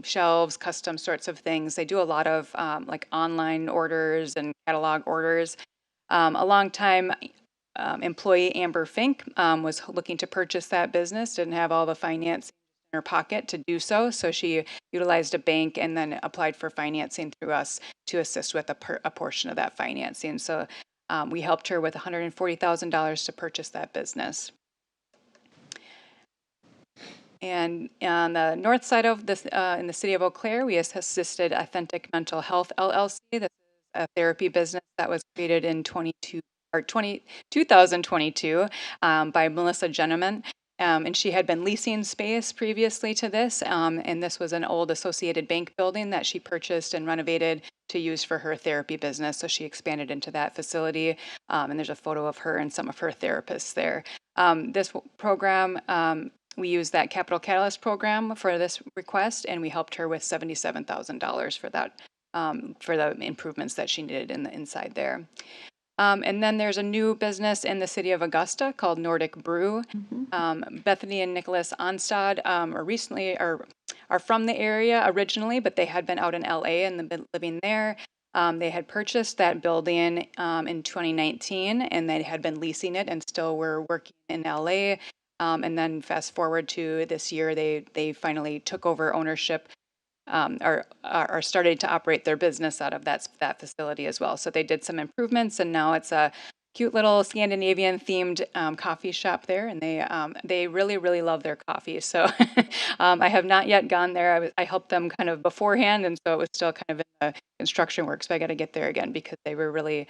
shelves, custom sorts of things. They do a lot of like online orders and catalog orders. A long time employee, Amber Fink, was looking to purchase that business, didn't have all the finance in her pocket to do so, so she utilized a bank and then applied for financing through us to assist with a portion of that financing. So we helped her with $140,000 to purchase that business. And on the north side of this, in the city of Eau Claire, we assisted Authentic Mental Health LLC. This is a therapy business that was created in 2022 by Melissa Jenneman. And she had been leasing space previously to this, and this was an old Associated Bank building that she purchased and renovated to use for her therapy business. So she expanded into that facility, and there's a photo of her and some of her therapists there. This program, we used that Capital Catalyst program for this request, and we helped her with $77,000 for that, for the improvements that she needed in the inside there. And then there's a new business in the city of Augusta called Nordic Brew. Bethany and Nicholas Onstad are from the area originally, but they had been out in LA and been living there. They had purchased that building in 2019, and they had been leasing it and still were working in LA. And then fast forward to this year, they finally took over ownership are starting to operate their business out of that facility as well. So they did some improvements, and now it's a cute little Scandinavian themed coffee shop there, and they really, really love their coffee. So I have not yet gone there. I helped them kind of beforehand, and so it was still kind of in the construction work. So I got to get there again because they were really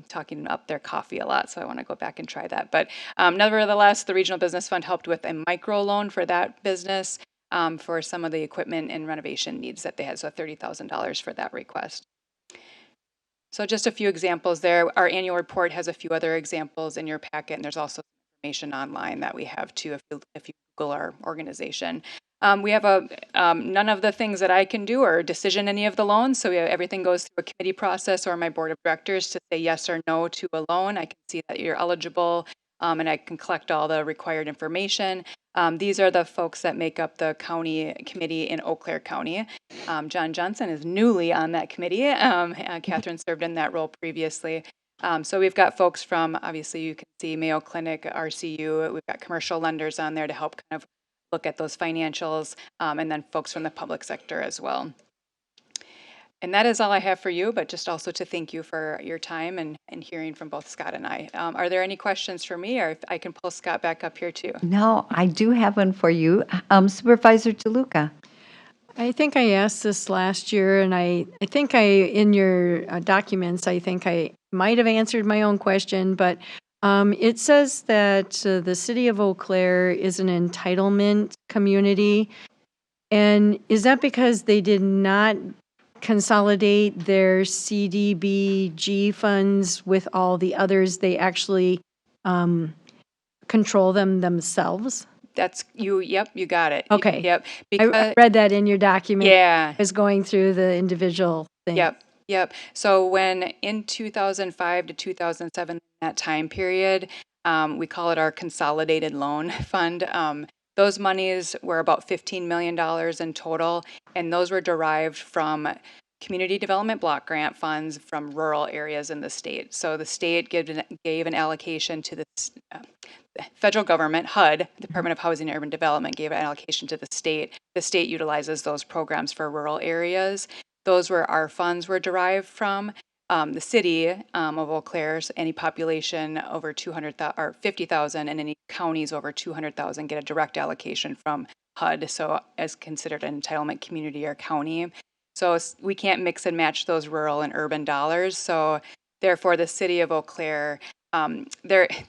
talking up their coffee a lot. So I want to go back and try that. But nevertheless, the Regional Business Fund helped with a micro loan for that business for some of the equipment and renovation needs that they had. So $30,000 for that request. So just a few examples there. Our annual report has a few other examples in your packet, and there's also information online that we have too if you Google our organization. We have none of the things that I can do or decision any of the loans, so everything goes through a committee process or my board of directors to say yes or no to a loan. I can see that you're eligible, and I can collect all the required information. These are the folks that make up the county committee in Eau Claire County. John Johnson is newly on that committee. Catherine served in that role previously. So we've got folks from, obviously you can see Mayo Clinic, RCU, we've got commercial lenders on there to help kind of look at those financials, and then folks from the public sector as well. And that is all I have for you, but just also to thank you for your time and hearing from both Scott and I. Are there any questions for me, or if I can pull Scott back up here too? No, I do have one for you. Supervisor DeLuca. I think I asked this last year, and I think in your documents, I think I might have answered my own question, but it says that the city of Eau Claire is an entitlement community. And is that because they did not consolidate their CDBG funds with all the others? They actually control them themselves? That's you. Yep, you got it. Okay. Yep. I read that in your document. Yeah. I was going through the individual things. Yep. So when in 2005 to 2007, that time period, we call it our consolidated loan fund. Those monies were about $15 million in total, and those were derived from community development block grant funds from rural areas in the state. So the state gave an allocation to the federal government, HUD, Department of Housing and Urban Development, gave an allocation to the state. The state utilizes those programs for rural areas. Those were our funds were derived from. The city of Eau Claire, any population over 200,000 or 50,000, and any counties over 200,000 get a direct allocation from HUD, so as considered an entitlement community or county. So we can't mix and match those rural and urban dollars. So therefore, the city of Eau Claire,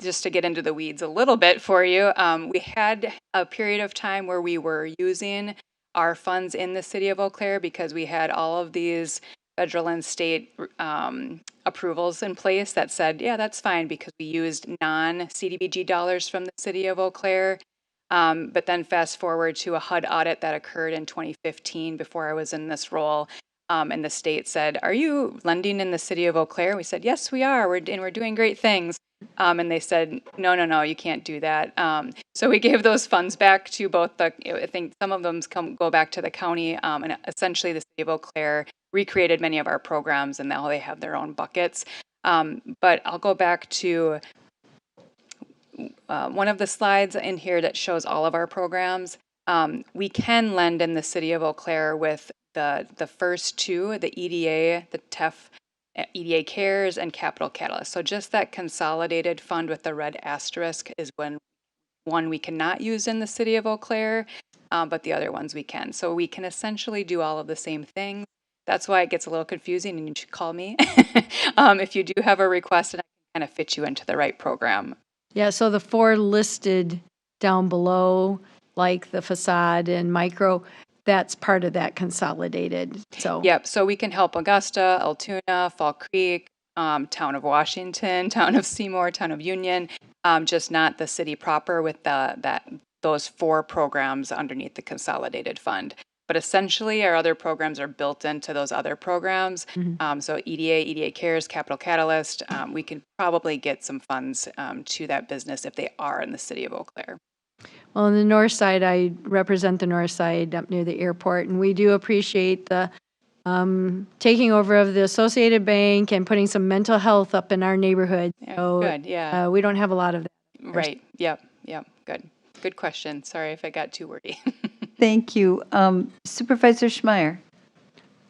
just to get into the weeds a little bit for you, we had a period of time where we were using our funds in the city of Eau Claire because we had all of these federal and state approvals in place that said, yeah, that's fine, because we used non-CDBG dollars from the city of Eau Claire. But then fast forward to a HUD audit that occurred in 2015 before I was in this role. And the state said, are you lending in the city of Eau Claire? We said, yes, we are. We're doing great things. And they said, no, you can't do that. So we gave those funds back to both I think some of them go back to the county, and essentially the city of Eau Claire recreated many of our programs, and now they have their own buckets. But I'll go back to one of the slides in here that shows all of our programs. We can lend in the city of Eau Claire with the first two, the EDA, the TEF, EDA Cares, and Capital Catalyst. So just that consolidated fund with the red asterisk is one we cannot use in the city of Eau Claire, but the other ones we can. So we can essentially do all of the same things. That's why it gets a little confusing, and you should call me if you do have a request, and I can kind of fit you into the right program. Yeah, so the four listed down below, like the facade and micro, that's part of that consolidated. So yep. So we can help Augusta, Altoona, Fall Creek, Town of Washington, Town of Seymour, Town of Union, just not the city proper with those four programs underneath the consolidated fund. But essentially, our other programs are built into those other programs. Mm-hmm. So EDA Cares, Capital Catalyst, we can probably get some funds to that business if they are in the city of Eau Claire. Well, on the north side, I represent the north side up near the airport, and we do appreciate the taking over of the Associated Bank and putting some mental health up in our neighborhood. Yeah, so, good, yeah. We don't have a lot of that. Right, yep, good question. Sorry if I got too wordy. Thank you. Supervisor Schmeier.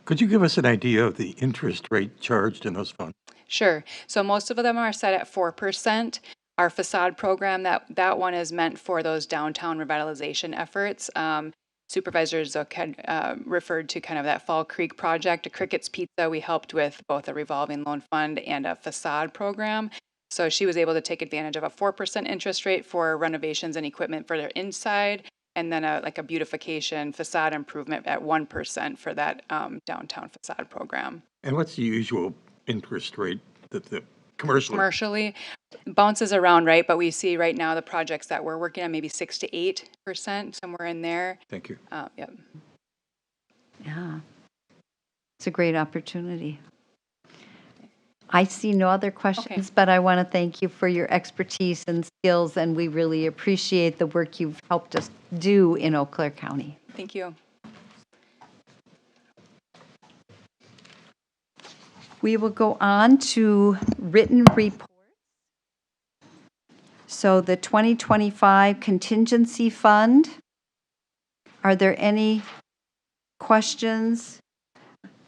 Could you give us an idea of the interest rate charged in those funds? Sure. So most of them are set at 4%. Our facade program, that one is meant for those downtown revitalization efforts. Supervisor Zook had referred to kind of that Fall Creek project, a Cricket's Pizza. We helped with both a revolving loan fund and a facade program. So she was able to take advantage of a 4% interest rate for renovations and equipment for their inside, and then like a beautification facade improvement at 1% for that downtown facade program. And what's the usual interest rate that the Commercially bounces around, right? But we see right now the projects that we're working on, maybe 6 to 8%, somewhere in there. Thank you. Yep. Yeah. It's a great opportunity. I see no other questions, but I want to thank you for your expertise and skills, and we really appreciate the work you've helped us do in Eau Claire County. Thank you. We will go on to written reports. So the 2025 contingency fund, are there any questions?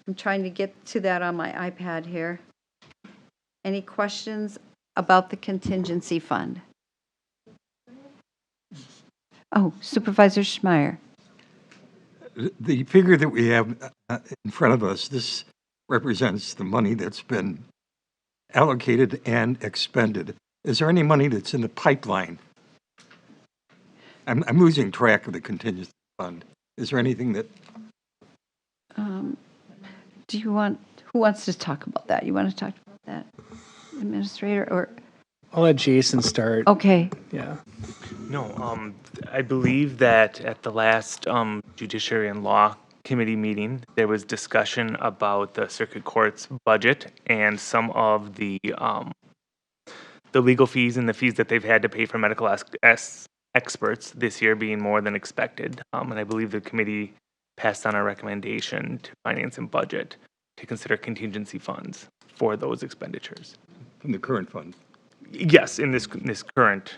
I'm trying to get to that on my iPad here. Any questions about the contingency fund? Oh, Supervisor Schmeier. The figure that we have in front of us, this represents the money that's been allocated and expended. Is there any money that's in the pipeline? I'm losing track of the contingency fund. Is there anything that? Who wants to talk about that? You want to talk about that, Administrator, or? I'll let Jason start. Okay. Yeah. No, I believe that at the last Judiciary and Law Committee meeting, there was discussion about the circuit court's budget and some of the legal fees and the fees that they've had to pay for medical experts this year being more than expected. And I believe the committee passed on a recommendation to Finance and Budget to consider contingency funds for those expenditures. From the current fund? Yes, in this current.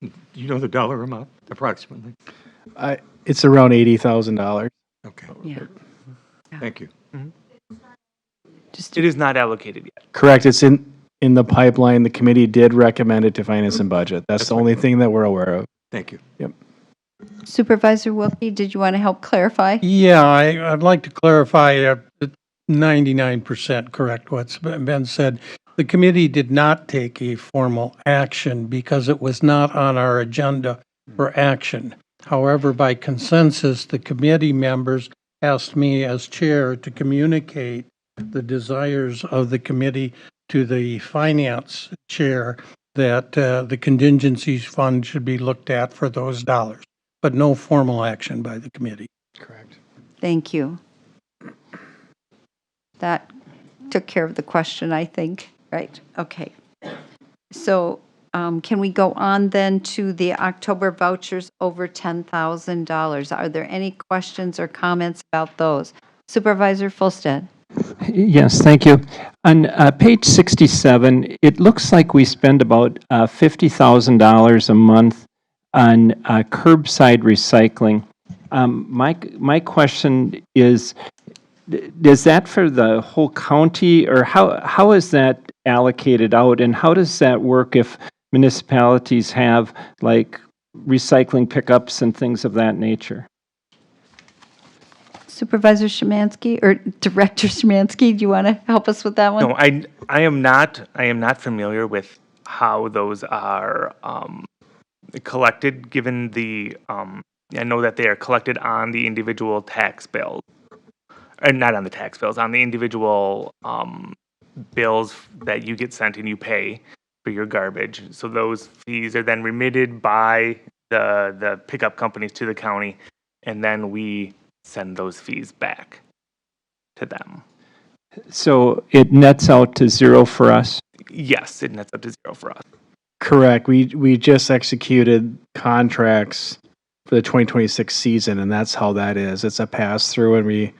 Do you know the dollar amount, approximately? It's around $80,000. Okay. Yeah. Thank you. Mm-hmm. It is not allocated yet. Correct. It's in the pipeline. The committee did recommend it to Finance and Budget. That's the only thing that we're aware of. Thank you. Yep. Supervisor Wilkie, did you want to help clarify? Yeah, I'd like to clarify 99% correct what's been said. The committee did not take a formal action because it was not on our agenda for action. However, by consensus, the committee members asked me as chair to communicate the desires of the committee to the finance chair that the contingencies fund should be looked at for those dollars, but no formal action by the committee. Correct. Thank you. That took care of the question, I think, right? Okay. So can we go on then to the October vouchers over $10,000? Are there any questions or comments about those? Supervisor Fulstead. Yes, thank you. On page 67, it looks like we spend about $50,000 a month on curbside recycling. My question is that for the whole county, or how is that allocated out, and how does that work if municipalities have like recycling pickups and things of that nature? Supervisor Szymanski or Director Szymanski, do you want to help us with that one? No, I am not familiar with how those are collected, given the I know that they are collected on the individual tax bills, or not on the tax bills, on the individual bills that you get sent and you pay for your garbage. So those fees are then remitted by the pickup companies to the county, and then we send those fees back to them. So it nets out to zero for us? Yes, it nets up to zero for us. Correct. We just executed contracts for the 2026 season, and that's how that is. It's a pass-through, and we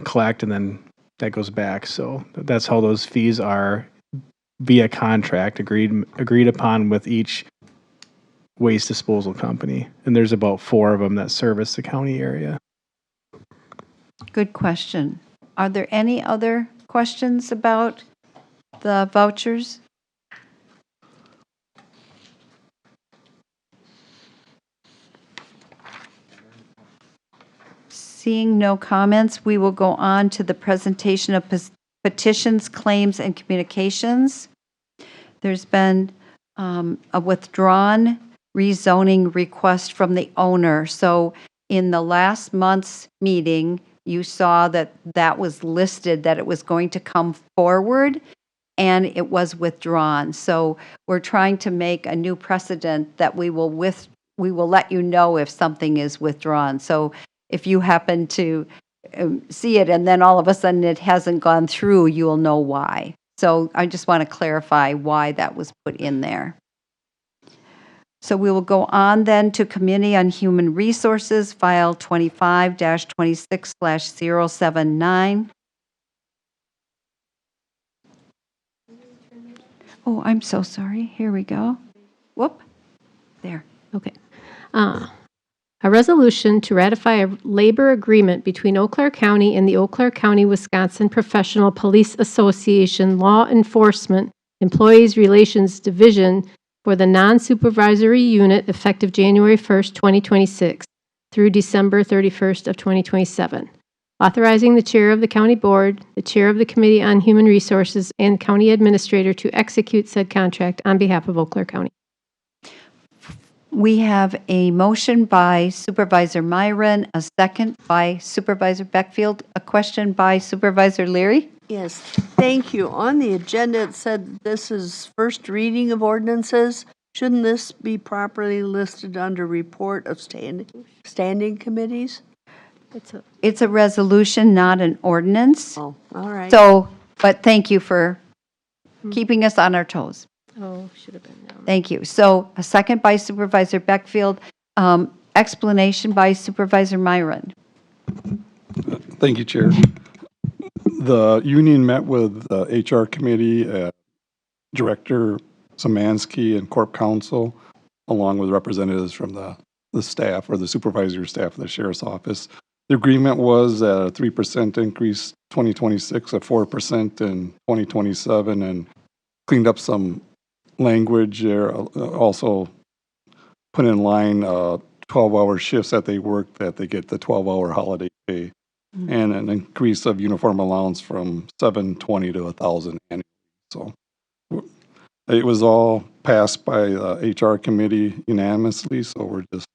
collect, and then that goes back. So that's how those fees are via contract agreed upon with each waste disposal company. And there's about 4 of them that service the county area. Good question. Are there any other questions about the vouchers? Seeing no comments, we will go on to the presentation of petitions, claims, and communications. There's been a withdrawn rezoning request from the owner. So in the last month's meeting, you saw that that was listed, that it was going to come forward, and it was withdrawn. So we're trying to make a new precedent that we will let you know if something is withdrawn. So if you happen to see it and then all of a sudden it hasn't gone through, you will know why. So I just want to clarify why that was put in there. So we will go on then to Committee on Human Resources, file 25-26/079. Oh, I'm so sorry. Here we go. Whoop. There. Okay. A resolution to ratify a labor agreement between Eau Claire County and the Eau Claire County, Wisconsin Professional Police Association Law Enforcement Employees Relations Division for the non-supervisory unit effective January 1st, 2026 through December 31st of 2027. Authorizing the chair of the county board, the chair of the Committee on Human Resources, and county administrator to execute said contract on behalf of Eau Claire County. We have a motion by Supervisor Myron, a second by Supervisor Beckfield, a question by Supervisor Leary. Yes, thank you. On the agenda, it said this is first reading of ordinances. Shouldn't this be properly listed under report of standing committees? It's a resolution, not an ordinance. Oh, all right. So, but thank you for keeping us on our toes. Oh, should have been. Thank you. So a second by Supervisor Beckfield, explanation by Supervisor Myron. Thank you, Chair. The union met with the HR committee, Director Samansky and Corp Counsel, along with representatives from the staff or the supervisory staff of the Sheriff's Office. The agreement was a 3% increase 2026, a 4% in 2027, and cleaned up some language there. Also put in line 12-hour shifts that they work, that they get the 12-hour holiday pay, and an increase of uniform allowance from $720 to $1,000 annually. So it was all passed by the HR committee unanimously, so we're just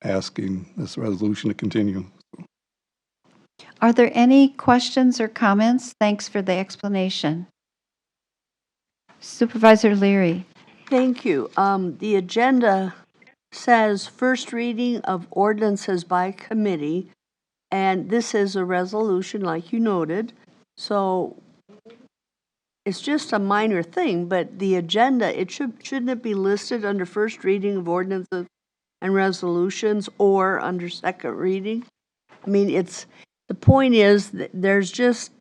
asking this resolution to continue. Are there any questions or comments? Thanks for the explanation. Supervisor Leary. Thank you. The agenda says first reading of ordinances by committee, and this is a resolution like you noted. So it's just a minor thing, but the agenda, shouldn't it be listed under first reading of ordinances and resolutions or under second reading? I mean, the point is that there's just,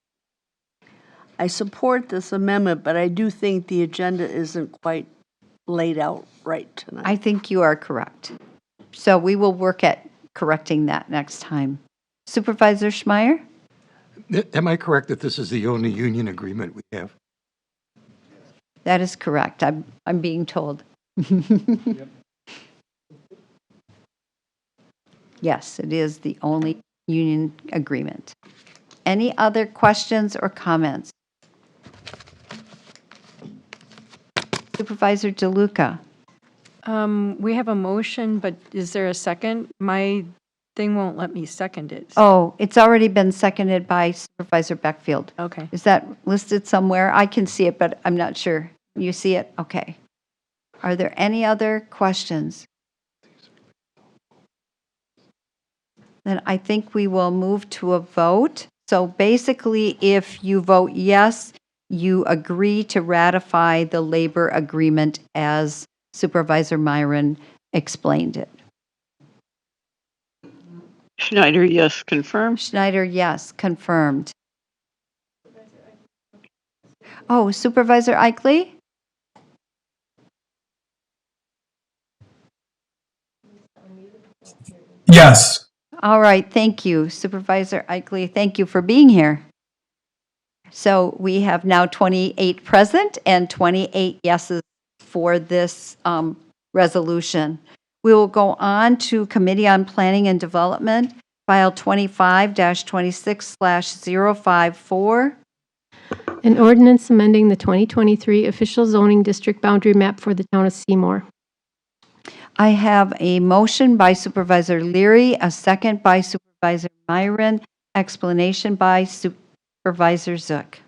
I support this amendment, but I do think the agenda isn't quite laid out right tonight. I think you are correct. So we will work at correcting that next time. Supervisor Schmeier? Am I correct that this is the only union agreement we have? That is correct. I'm being told. Yes, it is the only union agreement. Any other questions or comments? Supervisor DeLuca. We have a motion, but is there a second? My thing won't let me second it. Oh, it's already been seconded by Supervisor Beckfield. Okay. Is that listed somewhere? I can see it, but I'm not sure. You see it? Okay. Are there any other questions? Then I think we will move to a vote. So basically, if you vote yes, you agree to ratify the labor agreement as Supervisor Myron explained it. Schneider, yes, confirmed. Schneider, yes, confirmed. Oh, Supervisor Eichley? Yes. All right, thank you. Supervisor Eichley, thank you for being here. So we have now 28 present and 28 yeses for this resolution. We will go on to Committee on Planning and Development, file 25-26/054. An ordinance amending the 2023 official zoning district boundary map for the town of Seymour. I have a motion by Supervisor Leary, a second by Supervisor Myron, explanation by Supervisor Zook.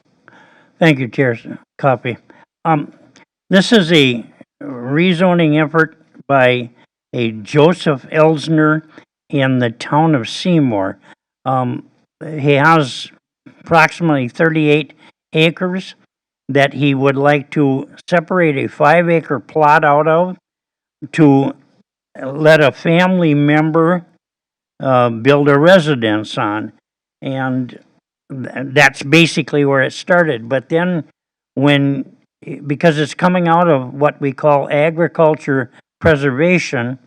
Thank you, Chair. Copy. This is a rezoning effort by a Joseph Elsner in the town of Seymour. He has approximately 38 acres that he would like to separate a 5-acre plot out of to let a family member build a residence on. And that's basically where it started. But then because it's coming out of what we call agriculture preservation,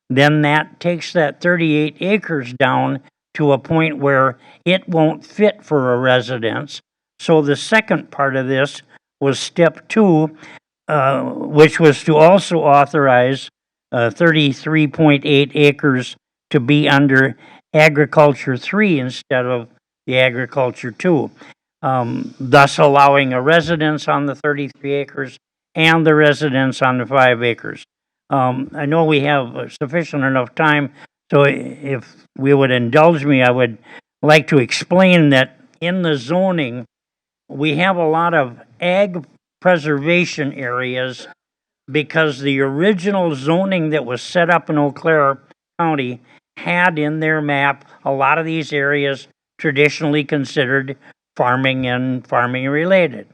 then that takes that 38 acres down to a point where it won't fit for a residence. So the second part of this was step 2, which was to also authorize 33.8 acres to be under agriculture 3 instead of the agriculture 2, thus allowing a residence on the 33 acres and the residence on the 5 acres. I know we have sufficient enough time, so if we would indulge me, I would like to explain that in the zoning, we have a lot of ag preservation areas because the original zoning that was set up in Eau Claire County had in their map a lot of these areas traditionally considered farming and farming related.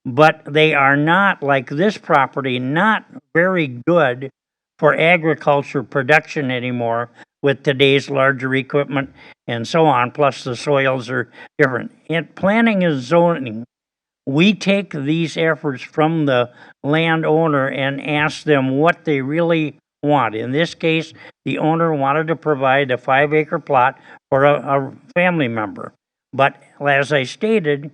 But they are not, like this property, not very good for agriculture production anymore with today's larger equipment and so on, plus the soils are different. In planning and zoning, we take these efforts from the landowner and ask them what they really want. In this case, the owner wanted to provide a 5-acre plot for a family member. But as I stated,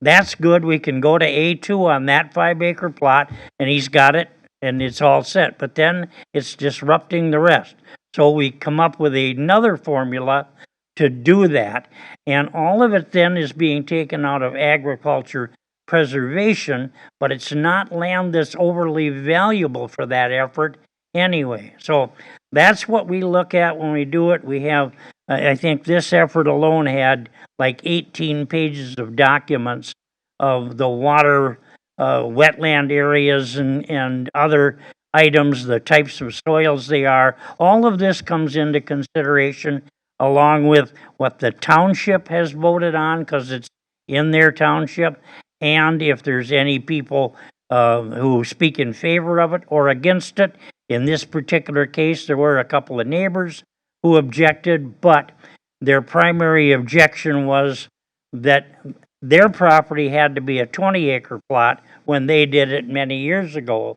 that's good. We can go to A2 on that 5-acre plot, and he's got it, and it's all set. But then it's disrupting the rest. So we come up with another formula to do that, and all of it then is being taken out of agriculture preservation, but it's not land that's overly valuable for that effort anyway. So that's what we look at when we do it. We have, I think this effort alone had like 18 pages of documents of the water, wetland areas and other items, the types of soils they are. All of this comes into consideration along with what the township has voted on because it's in their township, and if there's any people who speak in favor of it or against it. In this particular case, there were a couple of neighbors who objected, but their primary objection was that their property had to be a 20-acre plot when they did it many years ago.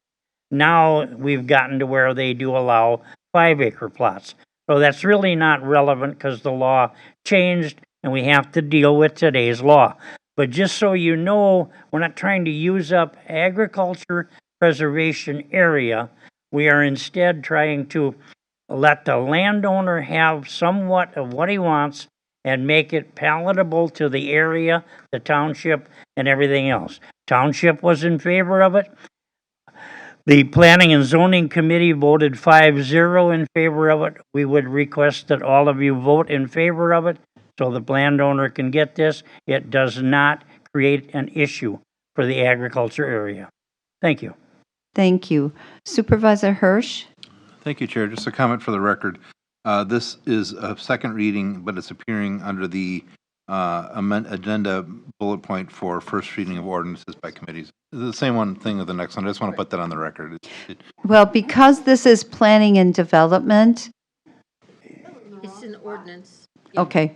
Now we've gotten to where they do allow 5-acre plots. So that's really not relevant because the law changed and we have to deal with today's law. But just so you know, we're not trying to use up agriculture preservation area. We are instead trying to let the landowner have somewhat of what he wants and make it palatable to the area, the township, and everything else. Township was in favor of it. The Planning and Zoning Committee voted 5-0 in favor of it. We would request that all of you vote in favor of it so the landowner can get this. It does not create an issue for the agriculture area. Thank you. Thank you. Supervisor Hirsch? Thank you, Chair. Just a comment for the record. This is a second reading, but it's appearing under the agenda bullet point for first reading of ordinances by committees. The same one thing with the next one. I just want to put that on the record. Well, because this is planning and development. It's an ordinance. Okay.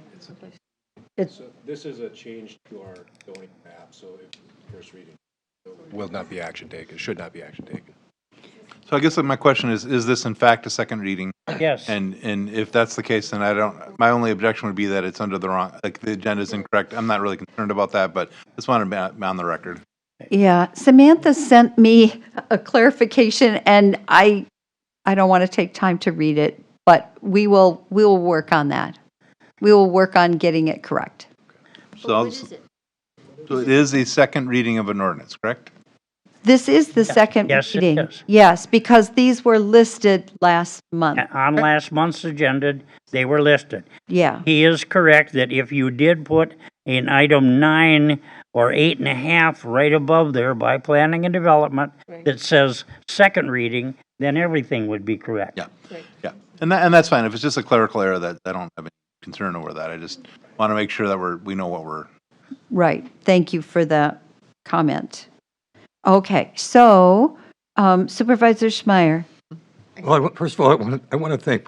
So this is a change to our zoning map, so if first reading will not be action taken, should not be action taken. So I guess that my question is this in fact a second reading? Yes. And if that's the case, then my only objection would be that it's under the wrong, like the agenda is incorrect. I'm not really concerned about that, but just wanted to be on the record. Yeah, Samantha sent me a clarification, and I don't want to take time to read it, but we will work on that. We will work on getting it correct. So So it is a second reading of an ordinance, correct? This is the second Yes, it reading. is. Yes, because these were listed last month. On last month's agenda, they were listed. Yeah. He is correct that if you did put an item 9 or 8.5 right above there by planning and development that says second reading, then everything would be correct. Yeah. Yeah. And that's fine. If it's just a clerical error, that I don't have any concern over that. I just want to make sure that we know what we're. Right. Thank you for the comment. Okay, so Supervisor Schmeier. Well, first of all, I want to thank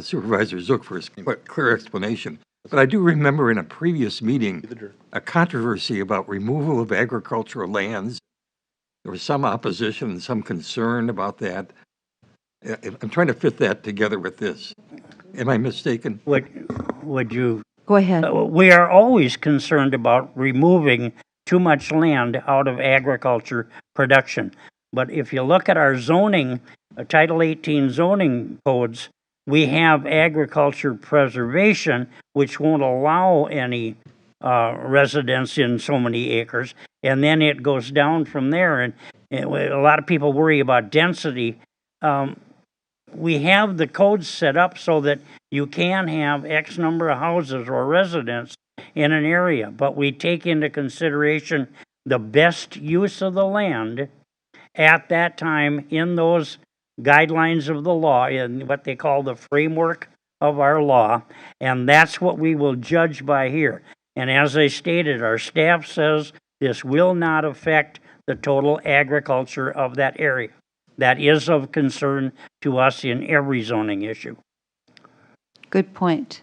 Supervisor Zook for his clear explanation. But I do remember in a previous meeting, a controversy about removal of agricultural lands. There was some opposition and some concern about that. I'm trying to fit that together with this. Am I mistaken? Would you? Go ahead. We are always concerned about removing too much land out of agriculture production. But if you look at our zoning, Title 18 zoning codes, we have agriculture preservation, which won't allow any residence in so many acres. And then it goes down from there. And a lot of people worry about density. We have the codes set up so that you can have X number of houses or residents in an area, but we take into consideration the best use of the land at that time in those guidelines of the law, in what they call the framework of our law, and that's what we will judge by here. And as I stated, our staff says this will not affect the total agriculture of that area. That is of concern to us in every zoning issue. Good point.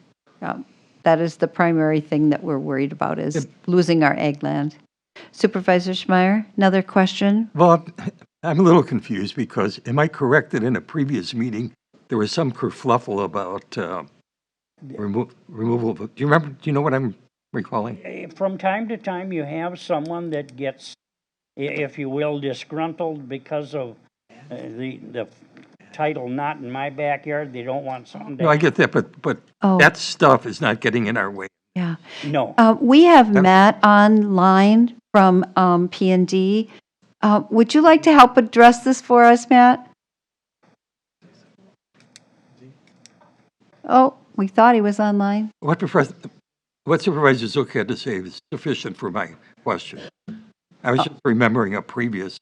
That is the primary thing that we're worried about is losing our ag land. Supervisor Schmeier, another question? Well, I'm a little confused because am I correct that in a previous meeting, there was some kerfluffle about removal of, do you know what I'm recalling? From time to time, you have someone that gets, if you will, disgruntled because of the title not in my backyard. They don't want something to. No, I get that, but that stuff is not getting in our way. Yeah. No. We have Matt online from P&D. Would you like to help address this for us, Matt? Oh, we thought he was online. What Supervisor Zook had to say is sufficient for my question. I was just remembering a previous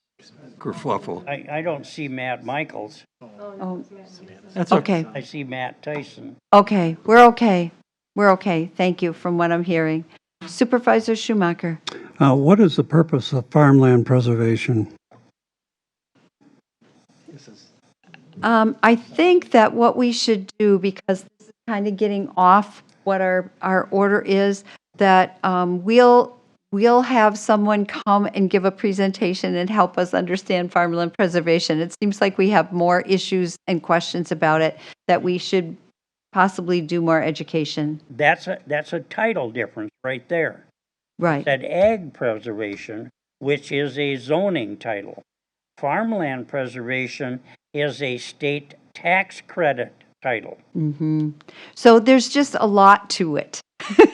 kerfluffle. I don't see Matt Michaels. Oh, That's okay. I see Matt Tyson. Okay, we're okay. We're okay. Thank you from what I'm hearing. Supervisor Schumacher. What is the purpose of farmland preservation? I think that what we should do, because this is kind of getting off what our order is, that we'll have someone come and give a presentation and help us understand farmland preservation. It seems like we have more issues and questions about it that we should possibly do more education. That's a title difference right there. Right. It said ag preservation, which is a zoning title. Farmland preservation is a state tax credit title. Mm-hmm. So there's just a lot to it,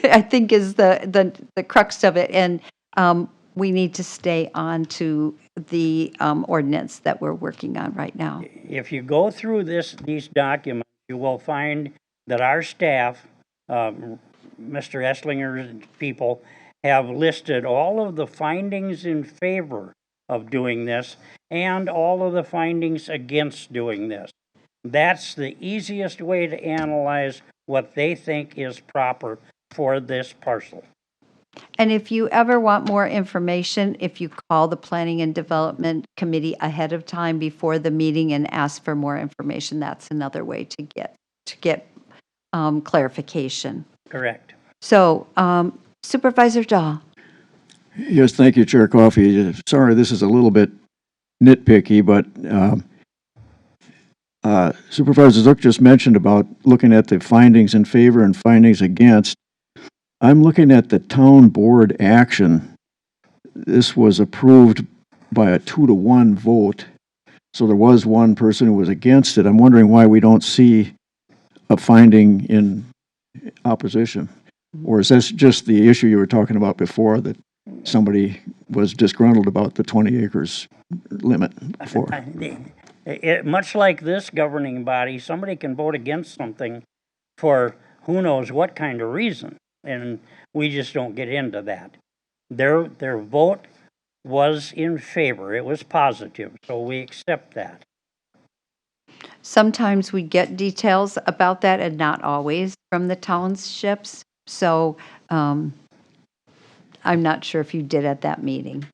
I think is the crux of it. And we need to stay on to the ordinance that we're working on right now. If you go through these documents, you will find that our staff, Mr. Esslinger's people, have listed all of the findings in favor of doing this and all of the findings against doing this. That's the easiest way to analyze what they think is proper for this parcel. And if you ever want more information, if you call the Planning and Development Committee ahead of time before the meeting and ask for more information, that's another way to get clarification. Correct. So, Supervisor Dahl. Yes, thank you, Chair Coffey. Sorry, this is a little bit nitpicky, but Supervisor Zook just mentioned about looking at the findings in favor and findings against. I'm looking at the town board action. This was approved by a 2-to-1 vote. So there was one person who was against it. I'm wondering why we don't see a finding in opposition. Or is this just the issue you were talking about before, that somebody was disgruntled about the 20 acres limit before? Much like this governing body, somebody can vote against something for who knows what kind of reason, and we just don't get into that. Their vote was in favor. It was positive, so we accept that. Sometimes we get details about that, and not always from the townships. So I'm not sure if you did at that meeting.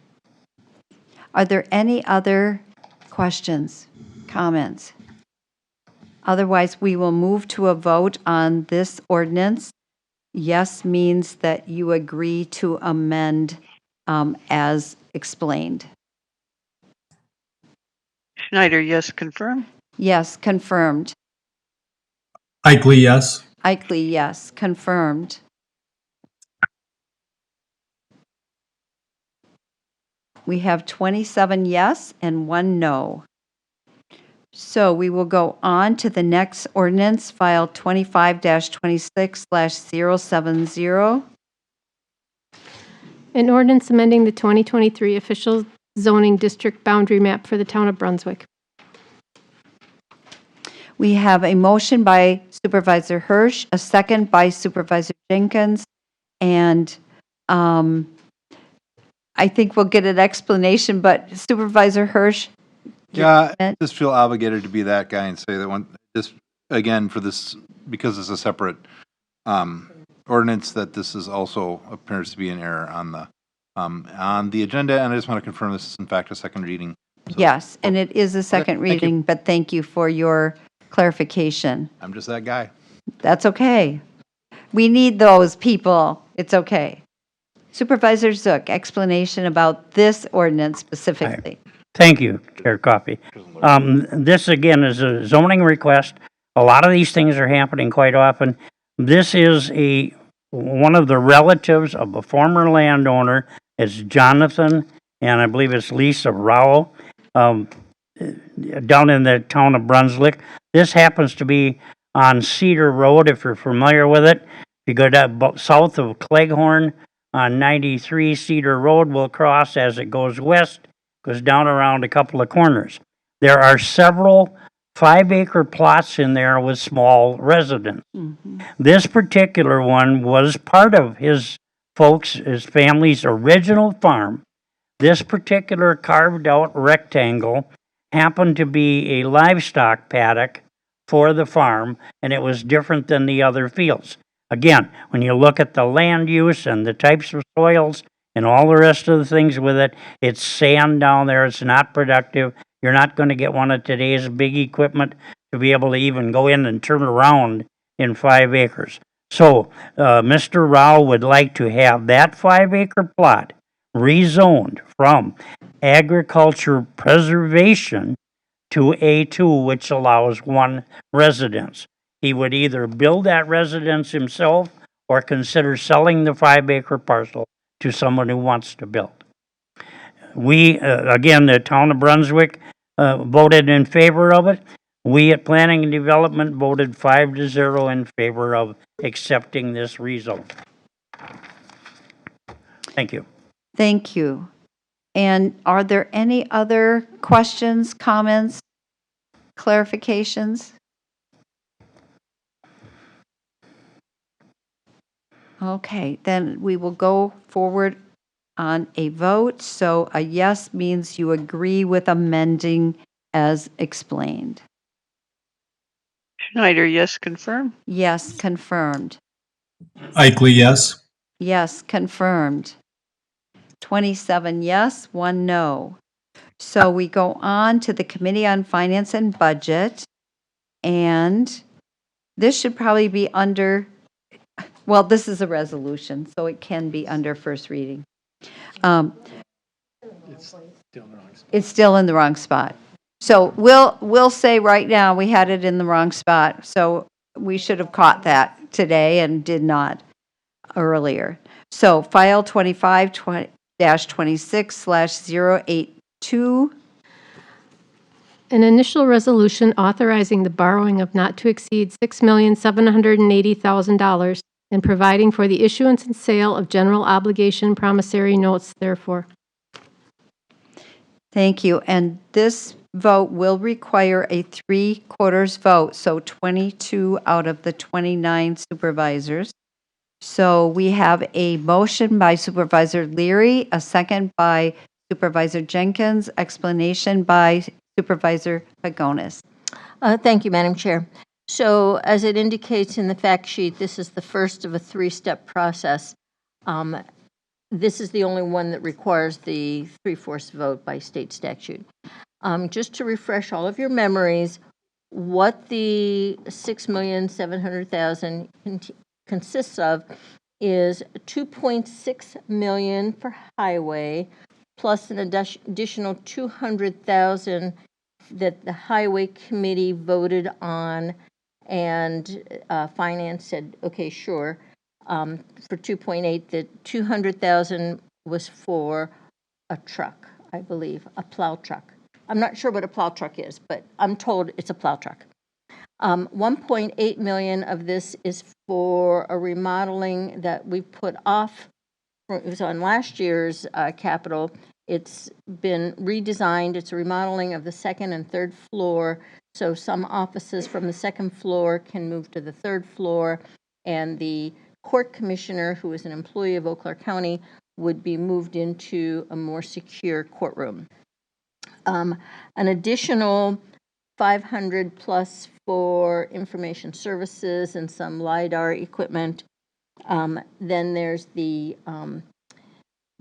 Are there any other questions, comments? Otherwise, we will move to a vote on this ordinance. Yes means that you agree to amend as explained. Schneider, yes, confirm. Yes, confirmed. Eichley, yes. Eichley, yes, confirmed. We have 27 yes and 1 no. So we will go on to the next ordinance, file 25-26/070. An ordinance amending the 2023 official zoning district boundary map for the town of Brunswick. We have a motion by Supervisor Hirsch, a second by Supervisor Jenkins, and I think we'll get an explanation, but Supervisor Hirsch? Yeah, I just feel obligated to be that guy and say that one, just, again, for this, because it's a separate ordinance, that this is also appears to be an error on the agenda, and I just want to confirm this is in fact a second reading. So, Yes, and it is a second thank you. reading, but thank you for your clarification. I'm just that guy. That's okay. We need those people. It's okay. Supervisor Zook, explanation about this ordinance specifically. Thank you, Chair Coffey. This again is a zoning request. A lot of these things are happening quite often. This is one of the relatives of a former landowner. It's Jonathan, and I believe it's Lisa Rao, down in the town of Brunswick. This happens to be on Cedar Road, if you're familiar with it. If you go down south of Cleghorn on 93 Cedar Road, will cross as it goes west, goes down around a couple of corners. There are several 5-acre plots in there with small residents. This particular one was part of his family's original farm. This particular carved out rectangle happened to be a livestock paddock for the farm, and it was different than the other fields. Again, when you look at the land use and the types of soils and all the rest of the things with it, it's sand down there, it's not productive. You're not going to get one of today's big equipment to be able to even go in and turn around in 5 acres. So, Mr. Rao would like to have that 5-acre plot rezoned from agriculture preservation to A2, which allows 1 residence. He would either build that residence himself or consider selling the 5-acre parcel to someone who wants to build. We, again, the town of Brunswick voted in favor of it. We at Planning and Development voted 5-0 in favor of accepting this rezone. Thank you. Thank you. And are there any other questions, comments, clarifications? Okay, then we will go forward on a vote. So a yes means you agree with amending as explained. Schneider, yes, confirm. Yes, confirmed. Eichley, yes. Yes, confirmed. 27 yes, 1 no. So we go on to the Committee on Finance and Budget, and this should probably be under, well, this is a resolution, so it can be under first reading. It's still in the wrong spot. So we'll say right now, we had it in the wrong spot, so we should have caught that today and did not earlier. So file 25-26/082. An initial resolution authorizing the borrowing of not to exceed $6,780,000 and providing for the issuance and sale of general obligation promissory notes therefore. Thank you. And this vote will require a 3/4 vote, so 22 out of the 29 supervisors. So we have a motion by Supervisor Leary, a second by Supervisor Jenkins, explanation by Supervisor Pagonis. Thank you, Madam Chair. So as it indicates in the fact sheet, this is the first of a three-step process. This is the only one that requires the 3/4 vote by state statute. Just to refresh all of your memories, what the $6,700,000 consists of is $2.6 million for highway, plus an additional $200,000 that the highway committee voted on, and finance said, okay, sure. For 2.8, the 200,000 was for a truck, I believe, a plow truck. I'm not sure what a plow truck is, but I'm told it's a plow truck. 1.8 million of this is for a remodeling that we put off. It was on last year's capital. It's been redesigned. It's a remodeling of the second and third floor. So some offices from the second floor can move to the third floor, and the court commissioner, who is an employee of Eau Claire County, would be moved into a more secure courtroom. An additional 500 plus for information services and some LiDAR equipment. Then there's the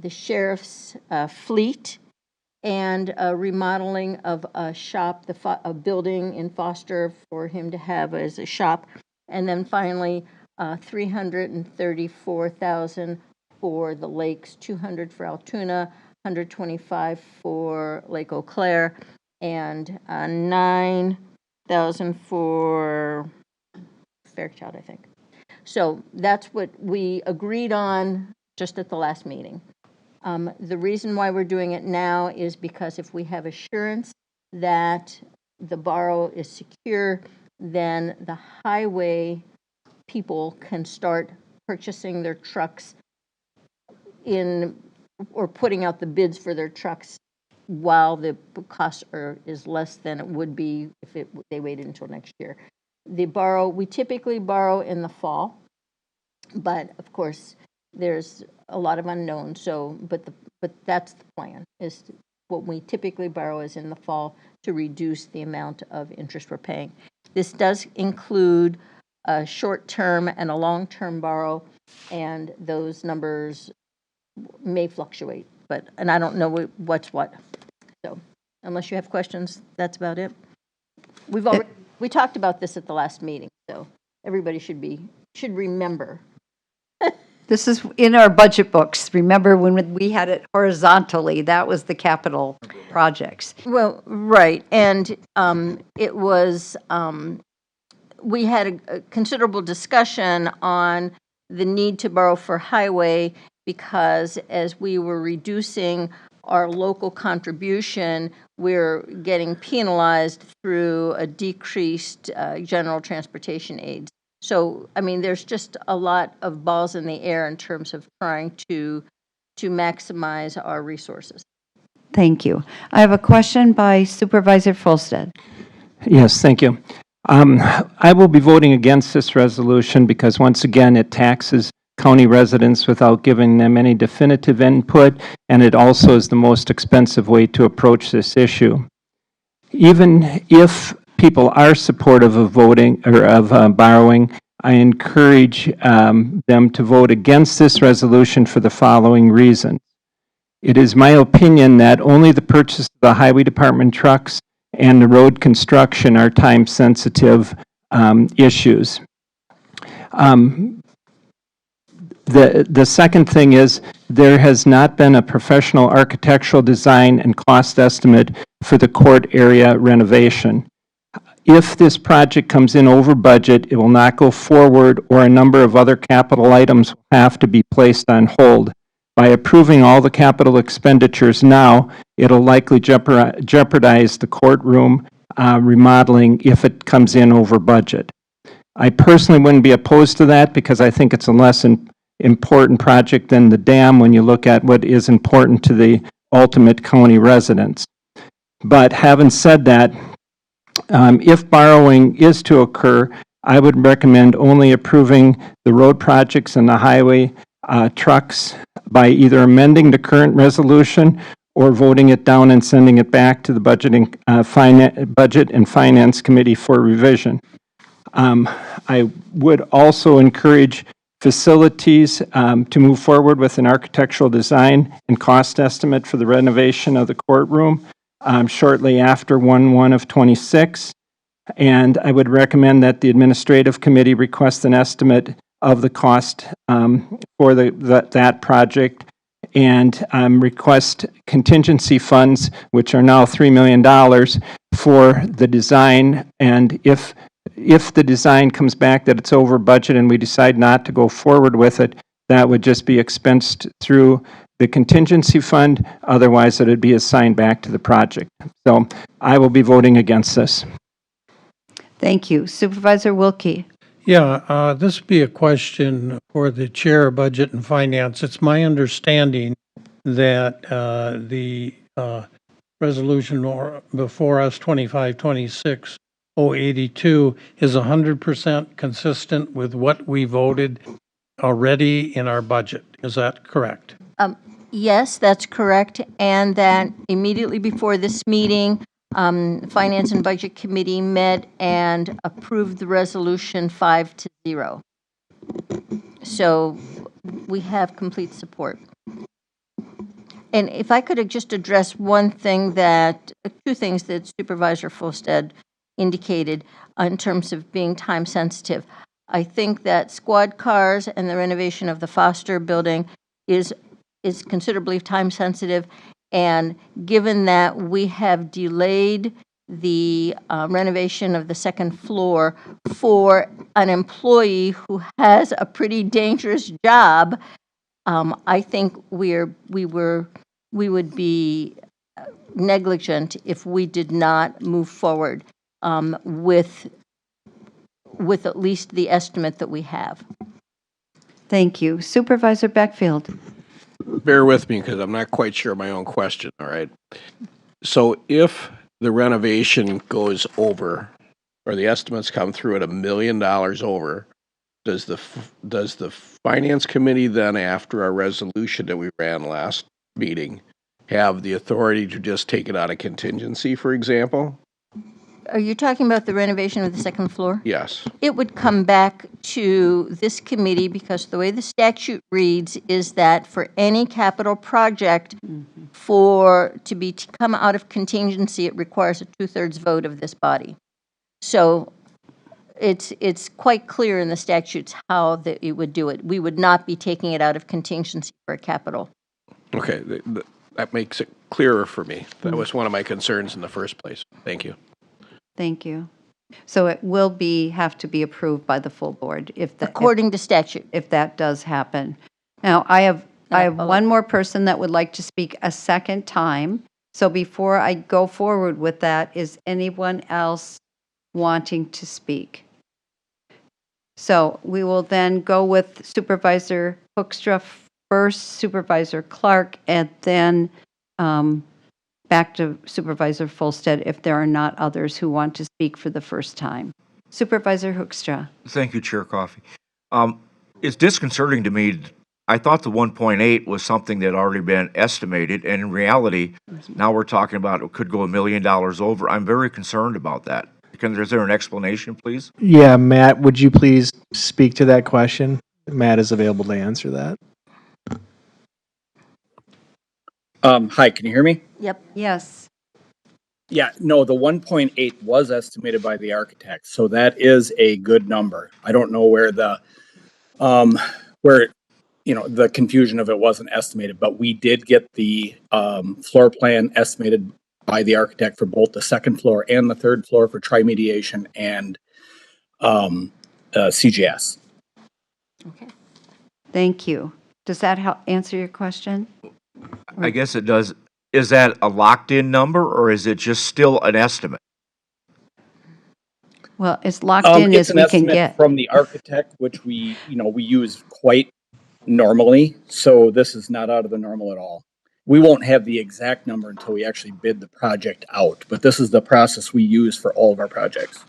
sheriff's fleet and a remodeling of a shop, a building in Foster for him to have as a shop. And then finally, 334,000 for the lakes, 200 for Altoona, 125 for Lake Eau Claire, and 9,000 for Fairchild, I think. So that's what we agreed on just at the last meeting. The reason why we're doing it now is because if we have assurance that the borrow is secure, then the highway people can start purchasing their trucks or putting out the bids for their trucks while the cost is less than it would be if they waited until next year. We typically borrow in the fall, but of course there's a lot of unknowns. But that's the plan. Is what we typically borrow is in the fall to reduce the amount of interest we're paying. This does include a short-term and a long-term borrow, and those numbers may fluctuate. And I don't know what's what. So unless you have questions, that's about it. We talked about this at the last meeting, so everybody should remember. This is in our budget books. Remember when we had it horizontally, that was the capital projects. Well, right. And it was, we had a considerable discussion on the need to borrow for highway because as we were reducing our local contribution, we're getting penalized through a decreased general transportation aids. So, I mean, there's just a lot of balls in the air in terms of trying to maximize our resources. Thank you. I have a question by Supervisor Folstead. Yes, thank you. I will be voting against this resolution because once again, it taxes county residents without giving them any definitive input, and it also is the most expensive way to approach this issue. Even if people are supportive of voting or of borrowing, I encourage them to vote against this resolution for the following reason. It is my opinion that only the purchase of the highway department trucks and the road construction are time-sensitive issues. The second thing is there has not been a professional architectural design and cost estimate for the court area renovation. If this project comes in over budget, it will not go forward, or a number of other capital items will have to be placed on hold. By approving all the capital expenditures now, it'll likely jeopardize the courtroom remodeling if it comes in over budget. I personally wouldn't be opposed to that because I think it's a less important project than the dam when you look at what is important to the ultimate county residents. But having said that, if borrowing is to occur, I would recommend only approving the road projects and the highway trucks by either amending the current resolution or voting it down and sending it back to the Budget and Finance Committee for revision. I would also encourage facilities to move forward with an architectural design and cost estimate for the renovation of the courtroom shortly after 1/1 of '26. And I would recommend that the administrative committee request an estimate of the cost for that project and request contingency funds, which are now $3 million for the design. And if the design comes back that it's over budget and we decide not to go forward with it, that would just be expensed through the contingency fund. Otherwise, it would be assigned back to the project. So I will be voting against this. Thank you. Supervisor Wilkie. Yeah, this would be a question for the Chair of Budget and Finance. It's my understanding that the resolution before us, 2526-082, is 100% consistent with what we voted already in our budget. Is that correct? Yes, that's correct. And that immediately before this meeting, Finance and Budget Committee met and approved the resolution 5-0. So we have complete support. And if I could just address two things that Supervisor Fulstead indicated in terms of being time sensitive. I think that squad cars and the renovation of the Foster building is considerably time sensitive. And given that we have delayed the renovation of the second floor for an employee who has a pretty dangerous job, I think we would be negligent if we did not move forward with at least the estimate that we have. Thank you. Supervisor Beckfield. Bear with me because I'm not quite sure of my own question, all right? So if the renovation goes over, or the estimates come through at $1 million over, does the Finance Committee then, after our resolution that we ran last meeting, have the authority to just take it out of contingency, for example? Are you talking about the renovation of the second floor? Yes. It would come back to this committee because the way the statute reads is that for any capital project to come out of contingency, it requires a 2/3 vote of this body. So it's quite clear in the statutes how that it would do it. We would not be taking it out of contingency for a capital. Okay, that makes it clearer for me. That was one of my concerns in the first place. Thank you. Thank you. So it will have to be approved by the full board according to statute. If that does happen. Now, I have one more person that would like to speak a second time. So before I go forward with that, is anyone else wanting to speak? So we will then go with Supervisor Hoekstra first, Supervisor Clark, and then back to Supervisor Fulstead if there are not others who want to speak for the first time. Supervisor Hoekstra. Thank you, Chair Coffey. It's disconcerting to me. I thought the 1.8 was something that had already been estimated, and in reality, now we're talking about it could go $1 million over. I'm very concerned about that. Is there an explanation, please? Yeah, Matt, would you please speak to that question? Matt is available to answer that. Hi, can you hear me? Yep. Yes. Yeah, no, the 1.8 was estimated by the architect, so that is a good number. I don't know where the confusion of it wasn't estimated, but we did get the floor plan estimated by the architect for both the second floor and the third floor for tri-mediation and CGS. Thank you. Does that help answer your question? I guess it does. Is that a locked-in number, or is it just still an estimate? Well, as locked in It's as an we can estimate get. from the architect, which we use quite normally. So this is not out of the normal at all. We won't have the exact number until we actually bid the project out, but this is the process we use for all of our projects.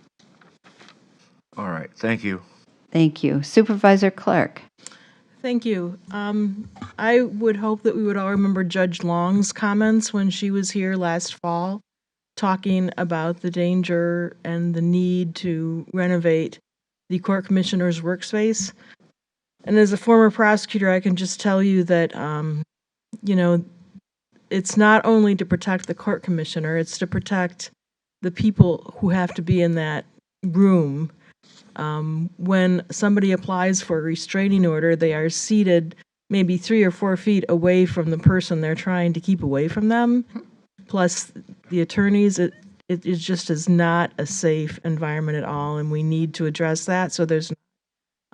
All right, thank you. Thank you. Supervisor Clark. Thank you. I would hope that we would all remember Judge Long's comments when she was here last fall, talking about the danger and the need to renovate the court commissioner's workspace. And as a former prosecutor, I can just tell you that, it's not only to protect the court commissioner, it's to protect the people who have to be in that room. When somebody applies for a restraining order, they are seated maybe 3 or 4 feet away from the person they're trying to keep away from them. Plus, the attorneys, it is not a safe environment at all, and we need to address that so there's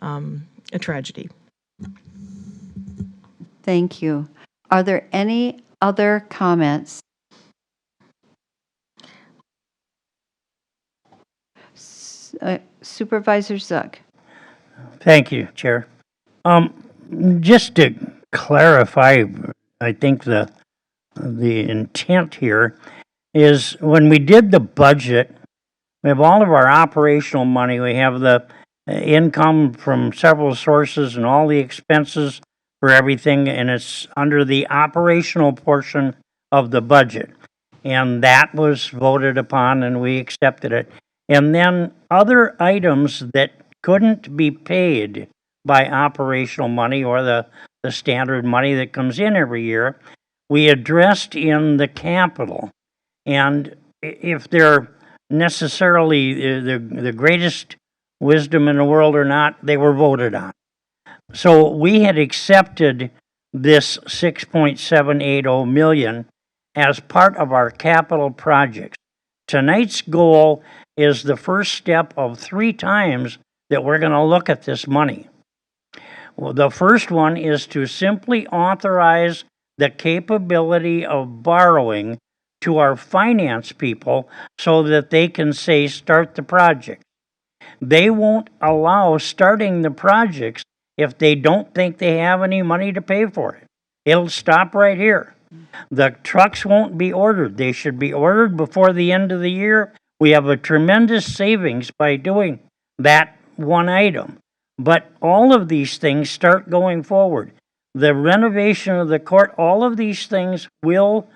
a tragedy. Thank you. Are there any other comments? Supervisor Zook. Thank you, Chair. Just to clarify, I think the intent here is when we did the budget, we have all of our operational money, we have the income from several sources and all the expenses for everything, and it's under the operational portion of the budget. And that was voted upon and we accepted it. And then other items that couldn't be paid by operational money or the standard money that comes in every year, we addressed in the capital. And if they're necessarily the greatest wisdom in the world or not, they were voted on. So we had accepted this 6.780 million as part of our capital projects. Tonight's goal is the first step of 3 times that we're going to look at this money. Well, the first one is to simply authorize the capability of borrowing to our finance people so that they can say start the project. They won't allow starting the projects if they don't think they have any money to pay for it. It'll stop right here. The trucks won't be ordered. They should be ordered before the end of the year. We have a tremendous savings by doing that one item. But all of these things start going forward. The renovation of the court, all of these things will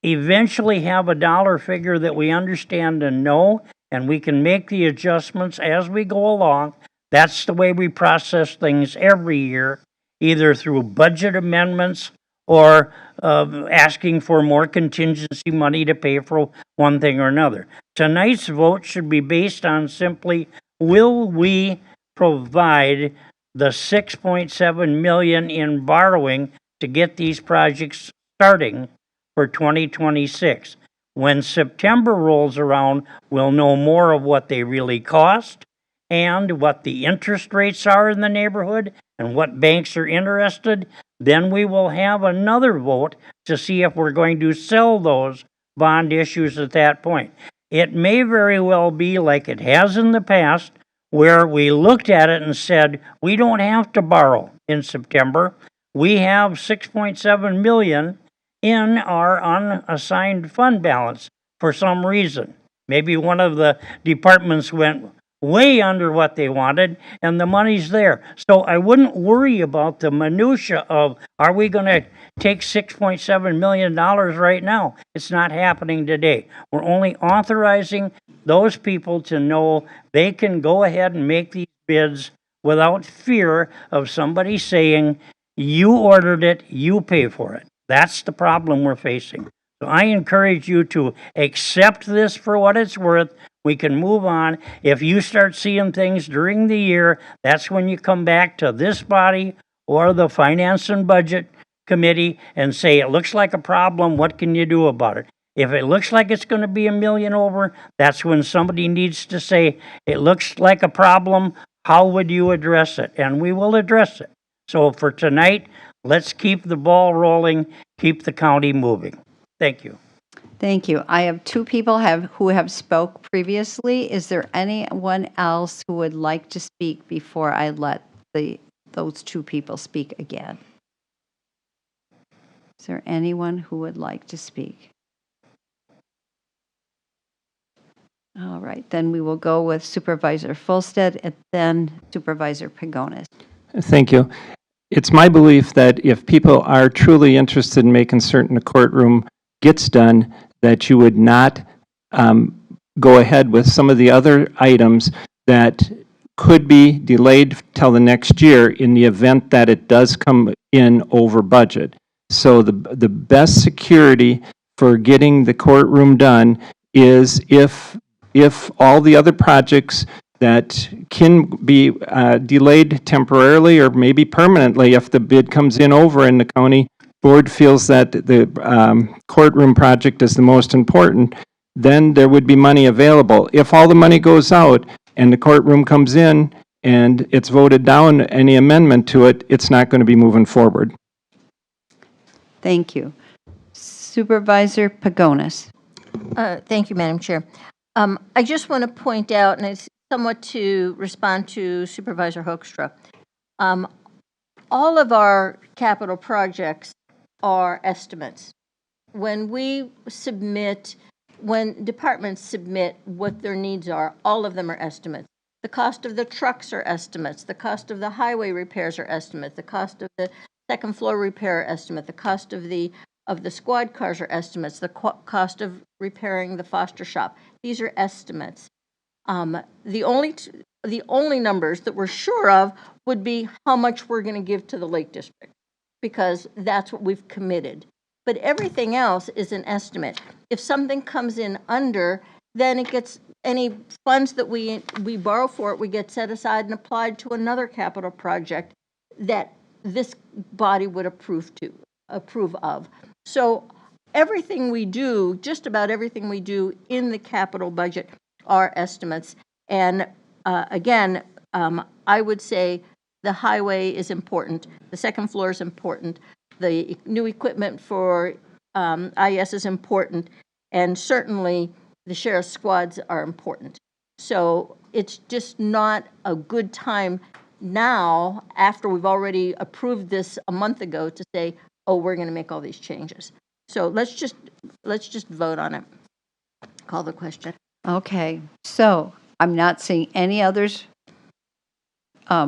eventually have a dollar figure that we understand and know, and we can make the adjustments as we go along. That's the way we process things every year, either through budget amendments or asking for more contingency money to pay for one thing or another. Tonight's vote should be based on simply, will we provide the 6.7 million in borrowing to get these projects starting for 2026. When September rolls around, we'll know more of what they really cost and what the interest rates are in the neighborhood and what banks are interested. Then we will have another vote to see if we're going to sell those bond issues at that point. It may very well be like it has in the past, where we looked at it and said, we don't have to borrow in September. We have 6.7 million in our unassigned fund balance for some reason. Maybe one of the departments went way under what they wanted and the money's there. So I wouldn't worry about the minutia of, are we going to take $6.7 million right now? It's not happening today. We're only authorizing those people to know they can go ahead and make these bids without fear of somebody saying, you ordered it, you pay for it. That's the problem we're facing. So I encourage you to accept this for what it's worth. We can move on. If you start seeing things during the year, that's when you come back to this body or the Finance and Budget Committee and say, it looks like a problem, what can you do about it? If it looks like it's going to be $1 million over, that's when somebody needs to say, it looks like a problem, how would you address it? And we will address it. So for tonight, let's keep the ball rolling, keep the county moving. Thank you. Thank you. I have two people who have spoke previously. Is there anyone else who would like to speak before I let those two people speak again? Is there anyone who would like to speak? All right, then we will go with Supervisor Fulstead and then Supervisor Pagonis. Thank you. It's my belief that if people are truly interested in making certain the courtroom gets done, that you would not go ahead with some of the other items that could be delayed till the next year in the event that it does come in over budget. So the best security for getting the courtroom done is if all the other projects that can be delayed temporarily or maybe permanently if the bid comes in over and the county board feels that the courtroom project is the most important, then there would be money available. If all the money goes out and the courtroom comes in and it's voted down, any amendment to it, it's not going to be moving forward. Thank you. Supervisor Pagonis. Thank you, Madam Chair. I just want to point out, and it's somewhat to respond to Supervisor Hoekstra, all of our capital projects are estimates. When departments submit what their needs are, all of them are estimates. The cost of the trucks are estimates. The cost of the highway repairs are estimates. The cost of the second floor repair estimate. The cost of the squad cars are estimates. The cost of repairing the foster shop. These are estimates. The only numbers that we're sure of would be how much we're going to give to the Lake District, because that's what we've committed. But everything else is an estimate. If something comes in under, then it gets, any funds that we borrow for it, we get set aside and applied to another capital project that this body would approve of. So everything we do, just about everything we do in the capital budget are estimates. And again, I would say the highway is important. The second floor is important. The new equipment for IS is important. And certainly the sheriff's squads are important. So it's just not a good time now, after we've already approved this a month ago, to say, oh, we're going to make all these changes. So let's just vote on it. Call the question. Okay, so I'm not seeing any others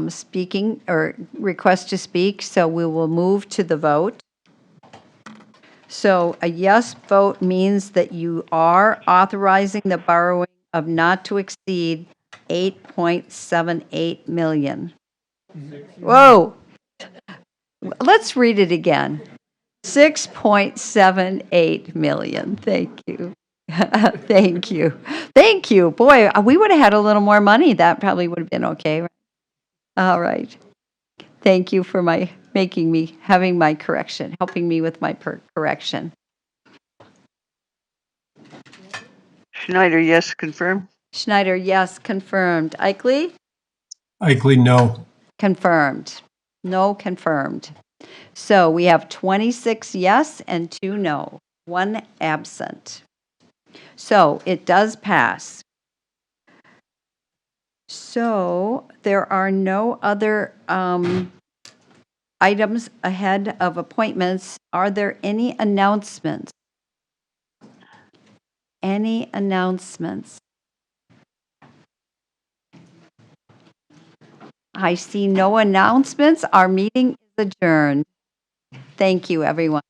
speaking or request to speak, so we will move to the vote. So a yes vote means that you are authorizing the borrowing of not to exceed 8.78 million. Whoa! Let's read it again. 6.78 million. Thank you. Thank you. Thank you. Boy, we would have had a little more money. That probably would have been okay. Right? All right. Thank you for having my correction, helping me with my correction. Schneider, yes, confirm. Schneider, yes, confirmed. Eichley? Eichley, no. Confirmed. No, confirmed. So we have 26 yes and 2 no, 1 absent. So it does pass. So there are no other items ahead of appointments. Are there any announcements? Any announcements? I see no announcements. Our meeting is adjourned. Thank you, everyone.